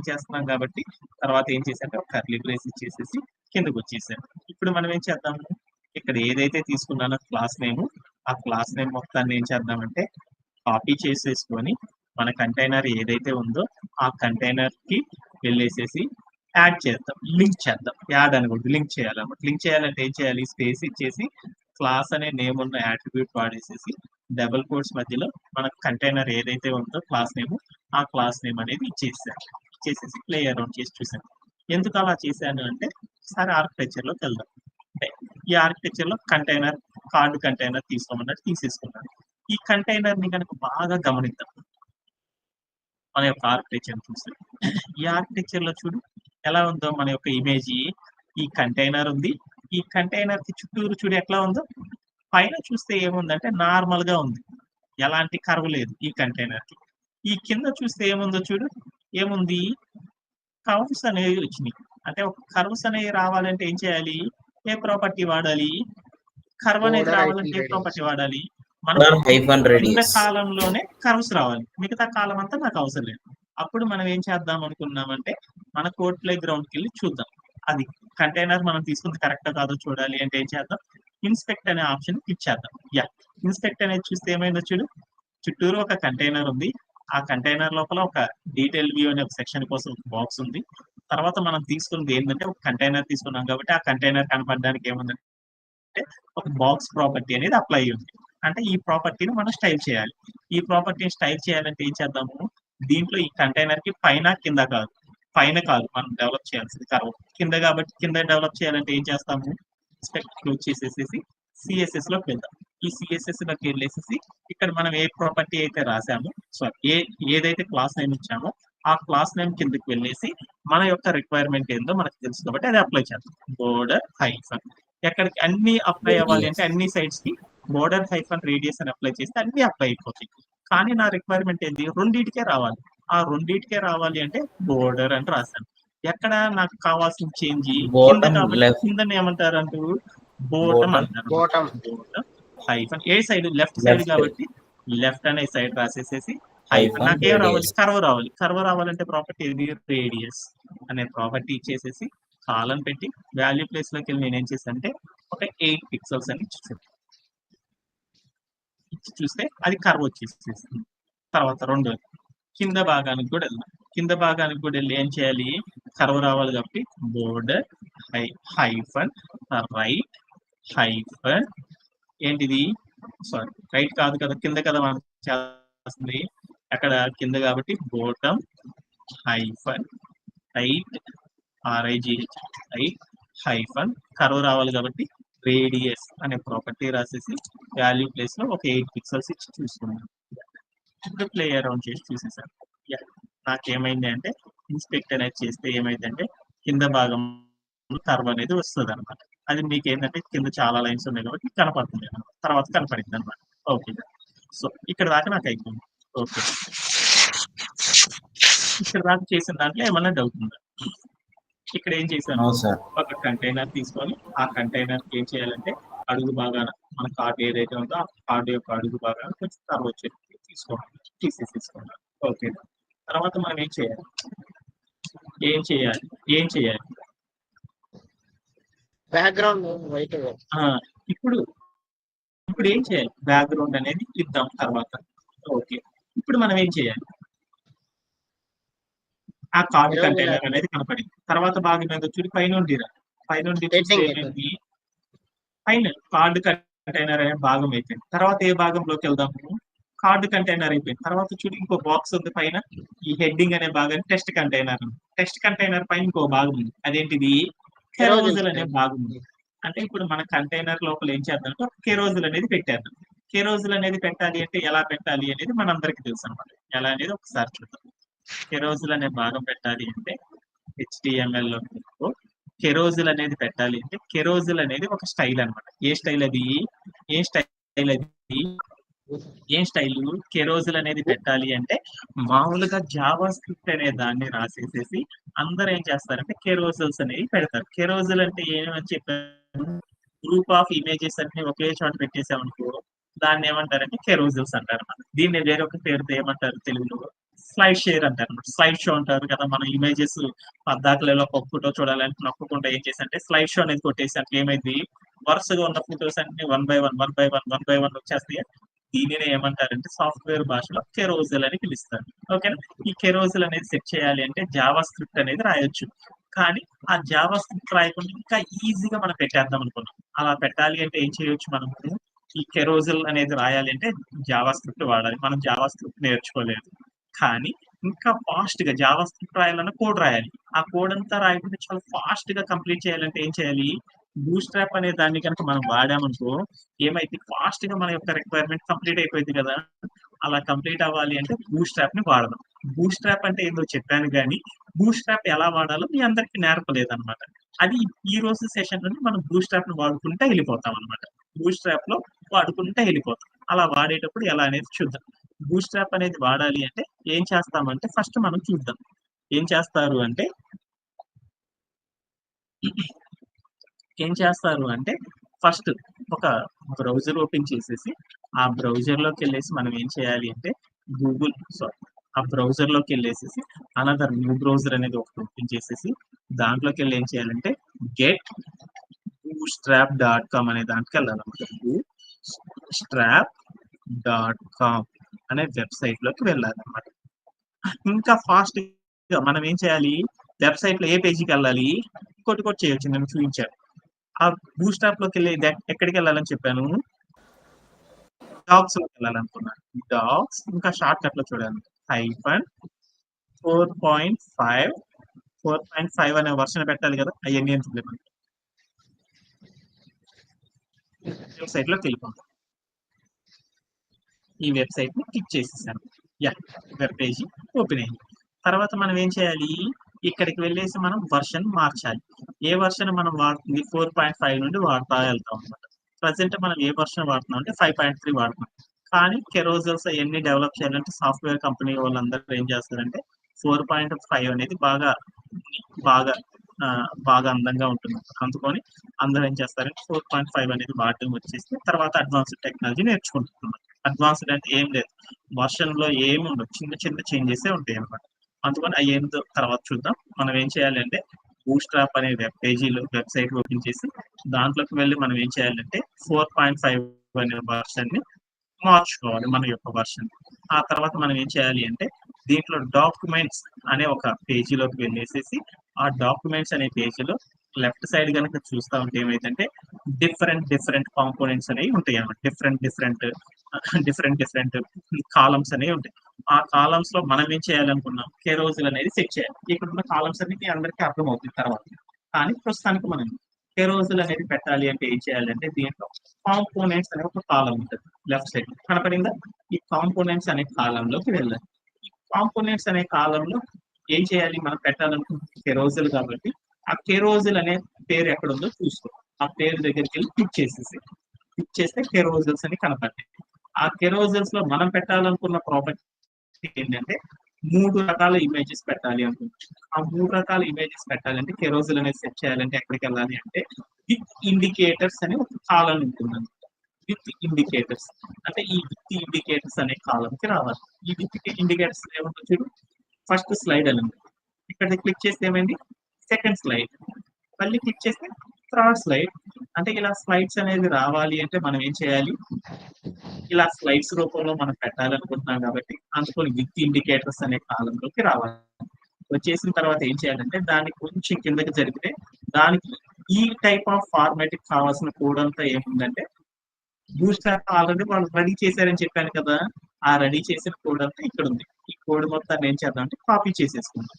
చేస్తున్నాం కాబట్టి తర్వాత ఏం చేశానంటే ఒక కర్లీ బ్రేస్ ఇచ్చేసేసి కిందకు వచ్చేసాను. ఇప్పుడు మనం ఏం చేద్దాము? ఇక్కడ ఏదైతే తీసుకున్నానో క్లాస్ నేమ్, ఆ క్లాస్ నేమ్ మొత్తాన్ని ఏం చేద్దామంటే కాపీ చేసేసుకొని మన కంటైనర్ ఏదైతే ఉందో ఆ కంటైనర్ కి వెళ్ళేసేసి యాడ్ చేద్దాం, లింక్ చేద్దాం. యాడ్ అనకూడదు, లింక్ చేయాలన్నమాట. లింక్ చేయాలంటే ఏం చేయాలి? స్పేస్ ఇచ్చేసి క్లాస్ అనే నేమ్ ఉన్న యాట్రిబ్యూట్ వాడేసేసి డబుల్ కోట్స్ మధ్యలో మన కంటైనర్ ఏదైతే ఉందో క్లాస్ నేమ్, ఆ క్లాస్ నేమ్ అనేది ఇచ్చేసేసి ప్లే అరౌండ్ చేసి చూసాను. ఎందుకు అలా చేశాను అంటే ఒకసారి ఆర్కిటెక్చర్ లోకి వెళ్దాం. అంటే ఈ ఆర్కిటెక్చర్ లో కంటైనర్ కార్డు కంటైనర్ తీసుకోమన్నట్టు తీసేసుకున్నాను. ఈ కంటైనర్ ని కనుక బాగా గమనిద్దాం. మన యొక్క ఆర్కిటెక్చర్ చూస్తే ఈ ఆర్కిటెక్చర్ లో చూడు ఎలా ఉందో మన యొక్క ఇమేజ్. ఈ కంటైనర్ ఉంది. ఈ కంటైనర్ కి చుట్టూరు చూడు ఎట్లా ఉందో. పైన చూస్తే ఏముందంటే నార్మల్ గా ఉంది, ఎలాంటి కర్వ్ లేదు ఈ కంటైనర్ కి. ఈ కింద చూస్తే ఏముందో చూడు. ఏముంది? కర్వ్స్ అనేవి వచ్చినాయి. అంటే ఒక కర్వ్స్ అనేవి రావాలంటే ఏం చేయాలి? ఏ ప్రాపర్టీ వాడాలి? కర్వ్ అనేది రావాలంటే ఏ ప్రాపర్టీ వాడాలి? మనకు హైఫన్ కింద రేడియస్. కాలంలోనే కర్వ్స్ రావాలి, మిగతా కాలం అంతా నాకు అవసరం లేదు. అప్పుడు మనం ఏం చేద్దాం అనుకున్నామంటే మన కోడ్ ప్లే గ్రౌండ్కి వెళ్ళి చూద్దాం. అది కంటైనర్ మనం తీసుకుంది కరెక్టా కాదో చూడాలి అంటే ఏం చేద్దాం? ఇన్స్పెక్ట్ అనే ఆప్షన్ క్లిక్ చేద్దాం. ఇన్స్పెక్ట్ అనేది చూస్తే ఏమైందో చూడు. చుట్టూరు ఒక కంటైనర్ ఉంది. ఆ కంటైనర్ లోపల ఒక డీటెయిల్ వ్యూ అనే ఒక సెక్షన్ కోసం ఒక బాక్స్ ఉంది. తర్వాత మనం తీసుకున్నది ఏంటంటే ఒక కంటైనర్ తీసుకున్నాం కాబట్టి ఆ కంటైనర్ కనపడడానికి ఏముందంటే ఒక బాక్స్ ప్రాపర్టీ అనేది అప్లై ఉంది. అంటే ఈ ప్రాపర్టీని మనం స్టైల్ చేయాలి. ఈ ప్రాపర్టీని స్టైల్ చేయాలంటే ఏం చేద్దాము? దీంట్లో ఈ కంటైనర్ కి పైన కింద కాదు, పైన కాదు మనం డెవలప్ చేయాల్సింది కర్వ్ కింద. కాబట్టి కింద డెవలప్ చేయాలంటే ఏం చేస్తాము? క్లోజ్ చేసేసేసి సిఎస్ఎస్ లోకి వెళ్దాం. ఈ సిఎస్ఎస్ లోకి వెళ్ళేసేసి ఇక్కడ మనం ఏ ప్రాపర్టీ అయితే రాసామో, ఏదైతే క్లాస్ నేమ్ ఇచ్చామో ఆ క్లాస్ నేమ్ కిందకి వెళ్ళేసి మన యొక్క రిక్వైర్మెంట్ ఏందో మనకు తెలుసు కాబట్టి అది అప్లై చేద్దాం. బోర్డర్ హైఫన్ ఎక్కడికి అన్ని అప్లై అవ్వాలి అంటే అన్ని సైడ్స్ కి బోర్డర్ హైఫన్ రేడియస్ అని అప్లై చేస్తే అన్ని అప్లై అయిపోతాయి. కానీ నా రిక్వైర్మెంట్ ఏంది? రెండింటికే రావాలి. ఆ రెండింటికే రావాలి అంటే బోర్డర్ అని రాశాను. ఎక్కడ నాకు కావాల్సిన చేంజ్ కింద కాబట్టి కింద ఏమంటారు అంటూ బోటం అంటారు. బోటం హైఫన్ ఏ సైడ్? లెఫ్ట్ సైడ్ కాబట్టి లెఫ్ట్ అనే సైడ్ రాసేసేసి హైఫన్. నాకేం రావాలి? కర్వ్ రావాలి. కర్వ్ రావాలంటే ప్రాపర్టీ ఏది? రేడియస్ అనే ప్రాపర్టీ ఇచ్చేసేసి కాలం పెట్టి వాల్యూ ప్లేస్ లోకి వెళ్ళి నేనేం చేశానంటే ఒక 8 పిక్సెల్స్ అని ఇచ్చి చూస్తే అది కర్వ్ వచ్చేసేసింది. తర్వాత రెండోది కింద భాగానికి కూడా వెళ్దాం. కింద భాగానికి కూడా వెళ్ళి ఏం చేయాలి? కర్వ్ రావాలి కాబట్టి బోర్డర్ హైఫన్ రైట్ హైఫన్ ఏంటిది? సారీ, రైట్ కాదు కదా, కింద కదా మనం చేస్తుంది. అక్కడ కింద కాబట్టి bottom hyphen right right hyphen curve రావాలి కాబట్టి రేడియస్ అనే ప్రాపర్టీ రాసేసి వాల్యూ ప్లేస్ లో ఒక 8 పిక్సెల్స్ ఇచ్చి చూసుకున్నాం. ఇప్పుడు ప్లే అరౌండ్ చేసి చూసేసాను. నాకేమైంది అంటే ఇన్స్పెక్ట్ అనేది చేస్తే ఏమైందంటే కింద భాగం కర్వ్ అనేది వస్తుంది అనమాట. అది మీకు ఏంటంటే కింద చాలా లైన్స్ ఉన్నాయి కాబట్టి కనపడుతుంది అనమాట, తర్వాత కనపడింది అనమాట. ఓకే, సో ఇక్కడ దాకా నాకు అయిపోయింది. ఓకే, ఇక్కడ దాకా చేసిన దాంట్లో ఏమన్నా డౌట్ ఉందా? ఇక్కడ ఏం చేశాను? ఒక కంటైనర్ తీసుకొని ఆ కంటైనర్ ఏం చేయాలంటే అడుగు భాగాన మన కార్డు ఏదైతే ఉందో ఆ కార్డు యొక్క అడుగు భాగాన కొంచెం కర్వ్ వచ్చేది తీసేసుకోవాలి. ఓకే, తర్వాత మనం ఏం చేయాలి? Background white. ఇప్పుడు ఏం చేయాలి? బ్యాక్గ్రౌండ్ అనేది ఇద్దాం తర్వాత. ఓకే, ఇప్పుడు మనం ఏం చేయాలి? ఆ కార్డ్ కంటైనర్ అనేది కనపడింది. తర్వాత భాగం ఏదో చూడి పైనుండి పైన కార్డ్ కంటైనర్ అనే భాగం అయిపోయింది. తర్వాత ఏ భాగంలోకి వెళ్దాము? కార్డ్ కంటైనర్ అయిపోయింది. తర్వాత చూడు ఇంకో బాక్స్ ఉంది పైన. ఈ హెడ్డింగ్ అనే భాగాన్ని టెస్ట్ కంటైనర్ ఉంది. టెస్ట్ కంటైనర్ పైన ఇంకో భాగం ఉంది. అదేంటిది? కెరోసిల్ అనే భాగం ఉంది. అంటే ఇప్పుడు మన కంటైనర్ లోపల ఏం చేద్దామంటే ఒక కెరోసిల్ అనేది పెట్టేద్దాం. కెరోసిల్ అనేది పెట్టాలి అంటే ఎలా పెట్టాలి అనేది మనందరికీ తెలుసనమాట. ఎలా అనేది ఒకసారి చూద్దాం. కెరోసిల్ అనే భాగం పెట్టాలి అంటే హెచ్‌టీఎంఎల్‌లో కెరోసిల్ అనేది పెట్టాలి అంటే కెరోసిల్ అనేది ఒక స్టైల్ అన్నమాట. ఏ స్టైల్ అది? ఏ స్టైల్ అది? ఏం స్టైలు? కెరోసిల్ అనేది పెట్టాలి అంటే మామూలుగా జావా స్క్రిప్ట్ అనే దాన్ని రాసేసేసి అందరూ ఏం చేస్తారంటే కెరోసిల్స్ అనేవి పెడతారు. కెరోసిల్ అంటే ఏమని చెప్పాను? గ్రూప్ ఆఫ్ ఇమేజెస్ అన్ని ఒకే చోట పెట్టేసామనుకో దాన్ని ఏమంటారంటే కెరోసిల్స్ అంటారన్నమాట. దీన్ని వేరొక పేరుతో ఏమంటారు తెలుగులో? స్లైడ్ షేర్ అంటారన్నమాట. స్లైడ్ షో అంటారు కదా! మనం ఇమేజెస్ పద్దాకలలో ఒక ఫోటో చూడాలంటే నొక్కకుండా ఏం చేశానంటే స్లైడ్ షో అనేది కొట్టేసాను. ఏమైంది? వరుసగా ఉన్న ఫోటోస్ అన్ని వన్ బై వన్ వచ్చేస్తాయి. దీనినే ఏమంటారంటే సాఫ్ట్‌వేర్ భాషలో కెరోసిల్ అని పిలుస్తారు. ఓకేనా? ఈ కెరోసిల్ అనేది సెట్ చేయాలి అంటే జావా స్క్రిప్ట్ అనేది రాయొచ్చు. కానీ ఆ జావా స్క్రిప్ట్ రాయకుండా ఇంకా ఈజీగా మనం పెట్టేద్దాం అనుకున్నాం. అలా పెట్టాలి అంటే ఏం చేయొచ్చు మనము? ఈ కెరోసిల్ అనేది రాయాలి అంటే జావా స్క్రిప్ట్ వాడాలి. మనం జావా స్క్రిప్ట్ నేర్చుకోలేదు. కానీ ఇంకా ఫాస్ట్‌గా జావా స్క్రిప్ట్ రాయాలన్నా కోడ్ రాయాలి. ఆ కోడ్ అంతా రాయకుండా చాలా ఫాస్ట్‌గా కంప్లీట్ చేయాలంటే ఏం చేయాలి? బూట్‌స్ట్రాప్ అనే దాన్ని గనుక మనం వాడామనుకో ఏమైద్ది ఫాస్ట్‌గా మన యొక్క రిక్వైర్మెంట్ కంప్లీట్ అయిపోద్ది కదా! అలా కంప్లీట్ అవ్వాలి అంటే బూట్‌స్ట్రాప్‌ని వాడదాం. బూట్‌స్ట్రాప్ అంటే ఏందో చెప్పాను గానీ, బూట్‌స్ట్రాప్ ఎలా వాడాలో మీ అందరికీ నేర్పలేదన్నమాట. అది ఈ రోజు సెషన్‌లోనే మనం బూట్‌స్ట్రాప్‌ని వాడుకుంటా ఎళ్ళిపోతామన్నమాట. బూట్‌స్ట్రాప్‌లో వాడుకుంటా ఎళ్ళిపోతాం. అలా వాడేటప్పుడు ఎలా అనేది చూద్దాం. బూట్‌స్ట్రాప్ అనేది వాడాలి అంటే ఏం చేస్తామంటే ఫస్ట్ మనం చూద్దాం. ఏం చేస్తారు అంటే ఏం చేస్తారు అంటే ఫస్ట్ ఒక బ్రౌజర్ ఓపెన్ చేసేసి ఆ బ్రౌజర్‌లోకెళ్ళేసి మనం ఏం చేయాలి అంటే ఆ బ్రౌజర్‌లోకెళ్ళేసేసి అనదర్ న్యూ బ్రౌజర్ అనేది ఒకటి ఓపెన్ చేసేసి దాంట్లోకెళ్ళి ఏం చేయాలంటే గెట్ bootstrap.com అనే దాంట్లోకెళ్ళాలన్నమాట. bootstrap.com అనే వెబ్‌సైట్‌లోకి వెళ్ళాలన్నమాట. ఇంకా ఫాస్ట్‌గా మనం ఏం చేయాలి? వెబ్‌సైట్‌లో ఏ పేజీకెళ్ళాలి? ఇంకోటి కూడా చేయొచ్చు నేను చూయించాను. ఆ బూట్‌స్ట్రాప్‌లోకెళ్ళి ఎక్కడికెళ్ళాలని చెప్పాను? డాక్స్‌లోకెళ్ళాలనుకున్నాను. డాక్స్ ఇంకా షార్ట్ కట్‌లో చూడండి. హైఫన్ 4.5 4.5 అనే వెర్షన్ పెట్టాలి కదా! అయన్నీ ఎందుకులే మనకి. వెబ్‌సైట్‌లోకెళ్ళిపోతాం. ఈ వెబ్‌సైట్‌ని క్లిక్ చేసేసాను. యాహ్! వెబ్ పేజీ ఓపెన్ అయింది. తర్వాత మనం ఏం చేయాలి? ఇక్కడికి వెళ్ళేసి మనం వెర్షన్ మార్చాలి. ఏ వెర్షన్ మనం వాడుతుంది 4.5 నుండి వాడుతా వెళ్తాం అన్నమాట. ప్రెజెంట్ మనం ఏ వెర్షన్ వాడుతున్నాం అంటే 5.3 వాడుతున్నాం. కానీ కెరోసిల్స్ అయన్నీ డెవలప్ చేయాలంటే సాఫ్ట్‌వేర్ కంపెనీ వాళ్ళందరూ ఏం చేస్తారంటే 4.5 అనేది బాగా బాగా అందంగా ఉంటుంది. అందుకని అందరూ ఏం చేస్తారంటే 4.5 అనేది వాడడం వచ్చేసి తర్వాత అడ్వాన్స్డ్ టెక్నాలజీ నేర్చుకుంటున్నారు. అడ్వాన్స్డ్ అంటే ఏం లేదు. వెర్షన్‌లో ఏమి ఉండవు. చిన్న చిన్న చేంజెసే ఉంటాయన్నమాట. అందుకని అయ్యేందో తర్వాత చూద్దాం. మనం ఏం చేయాలంటే బూట్‌స్ట్రాప్ అనే వెబ్‌సైట్ ఓపెన్ చేసి దాంట్లోకి వెళ్లి మనం ఏం చేయాలంటే 4.5 అనే వెర్షన్‌ని మార్చుకోవాలి మన యొక్క వెర్షన్. ఆ తర్వాత మనం ఏం చేయాలి అంటే దీంట్లో డాక్యుమెంట్స్ అనే ఒక పేజీలోకి వెళ్ళేసేసి ఆ డాక్యుమెంట్స్ అనే పేజీలో లెఫ్ట్ సైడ్ గనుక చూస్తా ఉంటే ఏమైందంటే డిఫరెంట్ కాంపోనెంట్స్ అనేవి ఉంటాయి అన్నమాట. డిఫరెంట్ కాలమ్స్ అనేవి ఉంటాయి. ఆ కాలమ్స్ లో మనం ఏం చేయాలనుకున్నాం కెరోసిల్ అనేది సెట్ చేయాలి. ఇక్కడ ఉన్న కాలమ్స్ అన్ని మీ అందరికీ అర్థమవుతుంది తర్వాత. కానీ ప్రస్తుతానికి మనం కెరోసిల్ అనేది పెట్టాలి అంటే ఏం చేయాలంటే దీంట్లో కాంపోనెంట్స్ అనే ఒక కాలమ్ ఉంటుంది లెఫ్ట్ సైడ్ కనపడిందా? ఈ కాంపోనెంట్స్ అనే కాలంలోకి వెళ్ళాలి. ఈ కాంపోనెంట్స్ అనే కాలంలో ఏం చేయాలి మనం పెట్టాలనుకుంటున్న కెరోసిల్ కాబట్టి ఆ కెరోసిల్ అనే పేరు ఎక్కడుందో చూసుకో. ఆ పేరు దగ్గరికి వెళ్ళి క్లిక్ చేస్తే కెరోసిల్స్ అని కనపడతాయి. ఆ కెరోసిల్స్ లో మనం పెట్టాలనుకున్న ప్రాపర్టీ ఏంటంటే 3 రకాల ఇమేజెస్ పెట్టాలి అనుకుంటున్నాం. ఆ 3 రకాల ఇమేజెస్ పెట్టాలంటే కెరోసిల్ అనేది సెట్ చేయాలంటే ఎక్కడికెళ్ళాలి అంటే విత్ ఇండికేటర్స్ అనే ఒక కాలం ఉంటుందండి. విత్ ఇండికేటర్స్ అంటే ఈ విత్ ఇండికేటర్స్ అనే కాలంకి రావాలి. ఈ విత్ ఇండికేటర్స్ ఏముందో చూడు ఫస్ట్ స్లైడ్ అని ఉంది. ఇక్కడ క్లిక్ చేస్తే ఏమైంది? Second slide. మళ్ళీ క్లిక్ చేస్తే థర్డ్ స్లైడ్. అంటే ఇలా స్లైడ్స్ అనేది రావాలి అంటే మనం ఏం చేయాలి? ఇలా స్లైడ్స్ రూపంలో మనం పెట్టాలనుకుంటున్నాం కాబట్టి అందుకని విత్ ఇండికేటర్స్ అనే కాలంలోకి రావాలి. వచ్చేసిన తర్వాత ఏం చేయాలంటే దాన్ని కొంచెం కిందకి జరిపితే దానికి ఈ టైప్ ఆఫ్ ఫార్మాట్‌కి కావాల్సిన కోడ్ అంతా ఏముందంటే బూట్‌స్ట్రాప్ ఆల్రెడీ వాళ్ళు రెడీ చేశారని చెప్పాను కదా! ఆ రెడీ చేసిన కోడ్ అంతా ఇక్కడ ఉంది. ఈ కోడ్ మొత్తాన్ని ఏం చేద్దామంటే కాపీ చేసేసుకుందాం.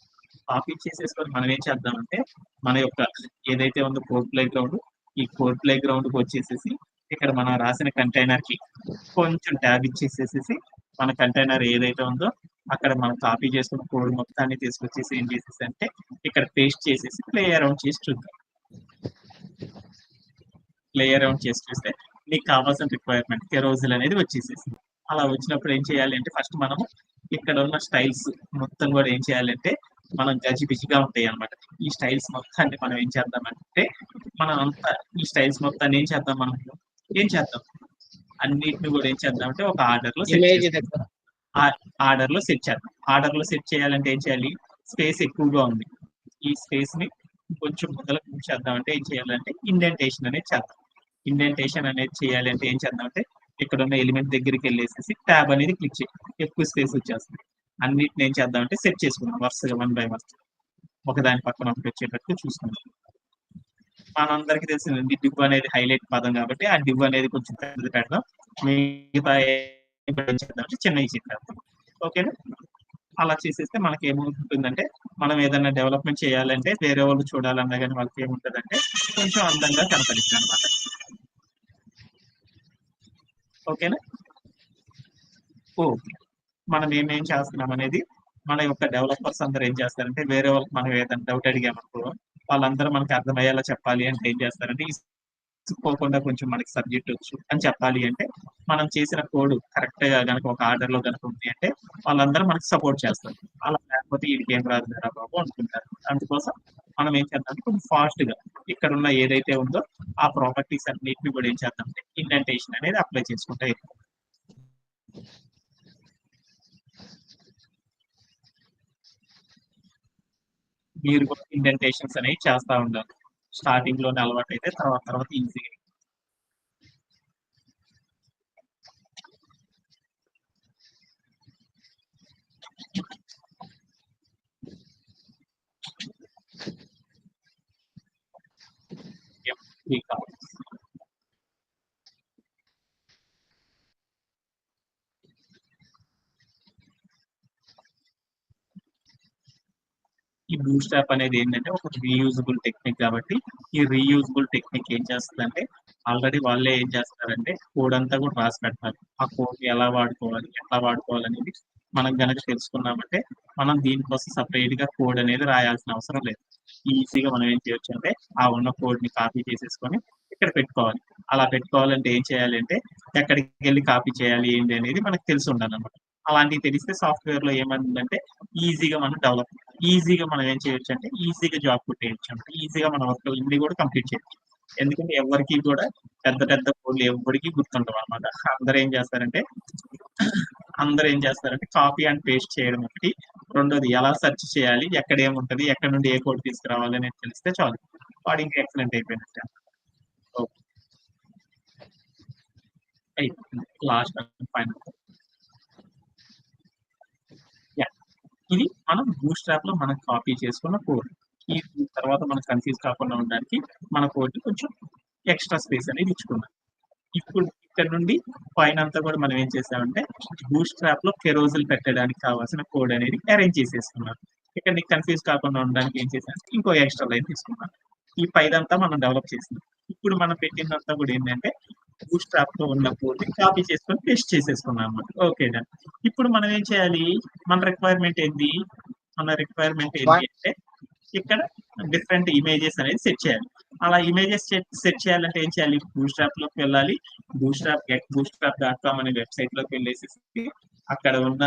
కాపీ చేసేసుకొని మనం ఏం చేద్దామంటే మన యొక్క ఏదైతే ఉందో కోడ్ ప్లే గ్రౌండ్, ఈ కోడ్ ప్లే గ్రౌండ్కి వచ్చేసేసి ఇక్కడ మనం రాసిన కంటైనర్ కి కొంచెం ట్యాబ్ ఇచ్చేసేసి మన కంటైనర్ ఏదైతే ఉందో అక్కడ మనం కాపీ చేసుకున్న కోడ్ మొత్తాన్ని తీసుకొచ్చేసి ఏం చేసేసి అంటే ఇక్కడ పేస్ట్ చేసేసి ప్లే అరౌండ్ చేసి చూద్దాం. ప్లే అరౌండ్ చేసి చూస్తే నీకు కావాల్సిన రిక్వైర్మెంట్ కెరోజిల్ అనేది వచ్చేసేసి అలా వచ్చినప్పుడు ఏం చేయాలి అంటే ఫస్ట్ మనము ఇక్కడ ఉన్న స్టైల్స్ మొత్తం కూడా ఏం చేయాలంటే మనం గజిబిజిగా ఉంటాయి అన్నమాట. ఈ స్టైల్స్ మొత్తాన్ని మనం ఏం చేద్దామంటే మనం అంతా ఈ స్టైల్స్ మొత్తాన్ని ఏం చేద్దాం మనం అన్నిటిని కూడా ఏం చేద్దాం అంటే ఒక ఆర్డర్ లో సెట్ చేద్దాం. ఆర్డర్ లో సెట్ చేద్దాం. ఆర్డర్ లో సెట్ చేయాలంటే ఏం చేయాలి, స్పేస్ ఎక్కువగా ఉంది, ఈ స్పేస్ ని కొంచెం ముందరకు చేద్దాం అంటే ఏం చేయాలంటే ఇండెంటేషన్ అనేది చేద్దాం. ఇండెంటేషన్ అనేది చేయాలి అంటే ఏం చేద్దాం అంటే ఇక్కడ ఉన్న ఎలిమెంట్ దగ్గరికి వెళ్ళేసి ట్యాబ్ అనేది క్లిక్ చేయాలి, ఎక్కువ స్పేస్ వచ్చేస్తుంది. అన్నిటిని ఏం చేద్దాం అంటే సెట్ చేసుకుందాం వరుసగా 1 by 1 ఒకదాని పక్కన ఒకటి వచ్చేటట్టు చూసుకుందాం. మనందరికీ తెలిసింది డివ్ అనేది హైలైట్ పదం కాబట్టి ఆ డివ్ అనేది కొంచెం పెద్దది పెడదాం, మిగతా చిన్నవి చెప్పేద్దాం. ఓకేనా? అలా చేసేస్తే మనకి ఏమవుతుందంటే మనం ఏదైనా డెవలప్మెంట్ చేయాలంటే వేరే వాళ్ళు చూడాలన్నా కానీ వాళ్ళకి ఏముంటుందంటే కొంచెం అందంగా కనపడుతుంది అనమాట. ఓకేనా? ఓకే, మనం ఏమేం చేస్తున్నాం అనేది మన యొక్క డెవలపర్స్ అందరూ ఏం చేస్తారంటే వేరే వాళ్ళకి మనం ఏదైనా డౌట్ అడిగామనుకో వాళ్ళందరూ మనకి అర్థమయ్యేలా చెప్పాలి అంటే ఏం చేస్తారంటే ఇసుకోకుండా కొంచెం మనకి సబ్జెక్ట్ వచ్చు అని చెప్పాలి అంటే మనం చేసిన కోడ్ కరెక్ట్ గా కనుక ఒక ఆర్డర్ లో కనుక ఉంది అంటే వాళ్ళందరూ మనకి సపోర్ట్ చేస్తారు. అలా లేకపోతే వీడికి ఏం రాదు కదా బాబు అనుకుంటారు. అందుకోసం మనం ఏం చేద్దాం కొంచెం ఫాస్ట్ గా ఇక్కడ ఉన్న ఏదైతే ఉందో ఆ ప్రాపర్టీస్ అన్నిటిని కూడా ఏం చేద్దాం ఇండెంటేషన్ అనేది అప్లై చేసుకుంటే మీరు కూడా ఇండెంటేషన్స్ అనేవి చేస్తా ఉండాలి. స్టార్టింగ్ లోనే అలవాటు అయితే తర్వాత ఈజీగా ఈ బూట్‌స్ట్రాప్ అనేది ఏంటంటే ఒక రీయూజబుల్ టెక్నిక్ కాబట్టి ఈ రీయూజబుల్ టెక్నిక్ ఏం చేస్తుందంటే ఆల్రెడీ వాళ్ళే ఏం చేస్తారంటే కోడ్ అంతా కూడా రాసి పెడతారు. ఆ కోడ్ ఎలా వాడుకోవాలి, ఎట్లా వాడుకోవాలి అనేది మనం గనక తెలుసుకున్నామంటే మనం దీనికోసం సపరేట్ గా కోడ్ అనేది రాయాల్సిన అవసరం లేదు. ఈజీగా మనం ఏం చేయొచ్చు అంటే ఆ ఉన్న కోడ్ ని కాపీ చేసేసుకొని ఇక్కడ పెట్టుకోవాలి. అలా పెట్టుకోవాలంటే ఏం చేయాలి అంటే ఎక్కడికి వెళ్ళి కాపీ చేయాలి ఏంటి అనేది మనకు తెలిసి ఉండాలన్నమాట. అలాంటివి తెలిస్తే సాఫ్ట్వేర్ లో ఏమంటుందంటే ఈజీగా మనం ఏం చేయొచ్చు అంటే ఈజీగా జాబ్ కొట్టేయచ్చు అంటే ఈజీగా మన వర్క్ ఇన్ని కూడా కంప్లీట్ చేయొచ్చు. ఎందుకంటే ఎవరికి కూడా పెద్ద కోడ్లు ఎవరికి గుర్తుండవు అనమాట. అందరూ ఏం చేస్తారంటే కాపీ అండ్ పేస్ట్ చేయడం ఒకటి, రెండోది ఎలా సెర్చ్ చేయాలి, ఎక్కడ ఏముంటది, ఎక్కడ నుండి ఏ కోడ్ తీసుకురావాలి అనేది తెలిస్తే చాలు వాడు ఇంకా ఎక్సలెంట్ అయిపోయినట్టు. లాస్ట్ ఫైనల్ ఇది మనం బూట్‌స్ట్రాప్ లో మనం కాపీ చేసుకున్న కోడ్. ఈ తర్వాత మనం కన్ఫ్యూజ్ కాకుండా ఉండడానికి మన కోడ్ కొంచెం ఎక్స్ట్రా స్పేస్ అనేది ఇచ్చుకున్నాం. ఇప్పుడు ఇక్కడ నుండి పైన అంతా కూడా మనం ఏం చేసామంటే బూట్‌స్ట్రాప్ లో కెరోజిల్ పెట్టడానికి కావాల్సిన కోడ్ అనేది అరేంజ్ చేసేసుకున్నాం. ఇక్కడ నీకు కన్ఫ్యూజ్ కాకుండా ఉండడానికి ఏం చేసాను ఇంకో ఎక్స్ట్రా లైన్ తీసుకున్నాం. ఈ పైదంతా మనం డెవలప్ చేసినాం. ఇప్పుడు మనం పెట్టిందంతా కూడా ఏంటంటే బూట్‌స్ట్రాప్ లో ఉన్న కోడ్ ని కాపీ చేసుకొని పేస్ట్ చేసేసుకున్నాం అన్నమాట. Okay done. ఇప్పుడు మనం ఏం చేయాలి, మన రిక్వైర్మెంట్ ఏంటి అంటే ఇక్కడ డిఫరెంట్ ఇమేజెస్ అనేది సెట్ చేయాలి. అలా ఇమేజెస్ సెట్ చేయాలంటే ఏం చేయాలి, బూట్‌స్ట్రాప్ లోకి వెళ్ళాలి. bootstrap.com అనే వెబ్సైట్ లోకి వెళ్ళేసి అక్కడ ఉన్న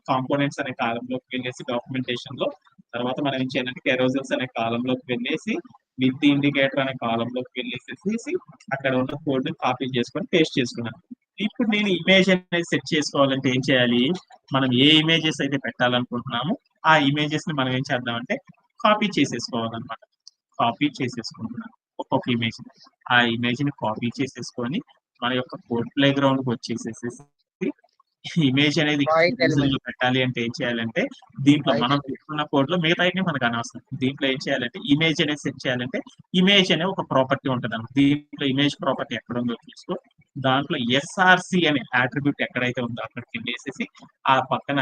కాంపోనెంట్స్ అనే కాలంలోకి వెళ్ళేసి డాక్యుమెంటేషన్ లో తర్వాత మనం ఏం చేయాలంటే కెరోజల్స్ అనే కాలంలోకి వెళ్ళేసి విత్ ఇండికేటర్ అనే కాలంలోకి వెళ్ళేసేసి అక్కడ ఉన్న కోడ్ ని కాపీ చేసుకొని పేస్ట్ చేసుకున్నాను. ఇప్పుడు నేను ఇమేజ్ అనేది సెట్ చేసుకోవాలంటే ఏం చేయాలి, మనం ఏ ఇమేజెస్ అయితే పెట్టాలనుకుంటున్నామో ఆ ఇమేజెస్ ని మనం ఏం చేద్దామంటే కాపీ చేసేసుకోవాలన్నమాట. కాపీ చేసేసుకుంటున్నాను ఒక్కొక్క ఇమేజ్. ఆ ఇమేజ్ ని కాపీ చేసేసుకొని మన యొక్క కోడ్ ప్లే గ్రౌండ్ కి వచ్చేసేసి ఇమేజ్ అనేది పెట్టాలి అంటే ఏం చేయాలంటే దీంట్లో మనం పెట్టుకున్న కోడ్ లో మిగతా మనకు అనవసరం. దీంట్లో ఏం చేయాలంటే ఇమేజ్ అనేది సెట్ చేయాలంటే ఇమేజ్ అనే ఒక ప్రాపర్టీ ఉంటుంది అన్నమాట. దీంట్లో ఇమేజ్ ప్రాపర్టీ ఎక్కడ ఉందో చూసుకో. దాంట్లో ఎస్ఆర్సి అనే అట్రిబ్యూట్ ఎక్కడైతే ఉందో అక్కడికి వెళ్ళేసేసి ఆ పక్కన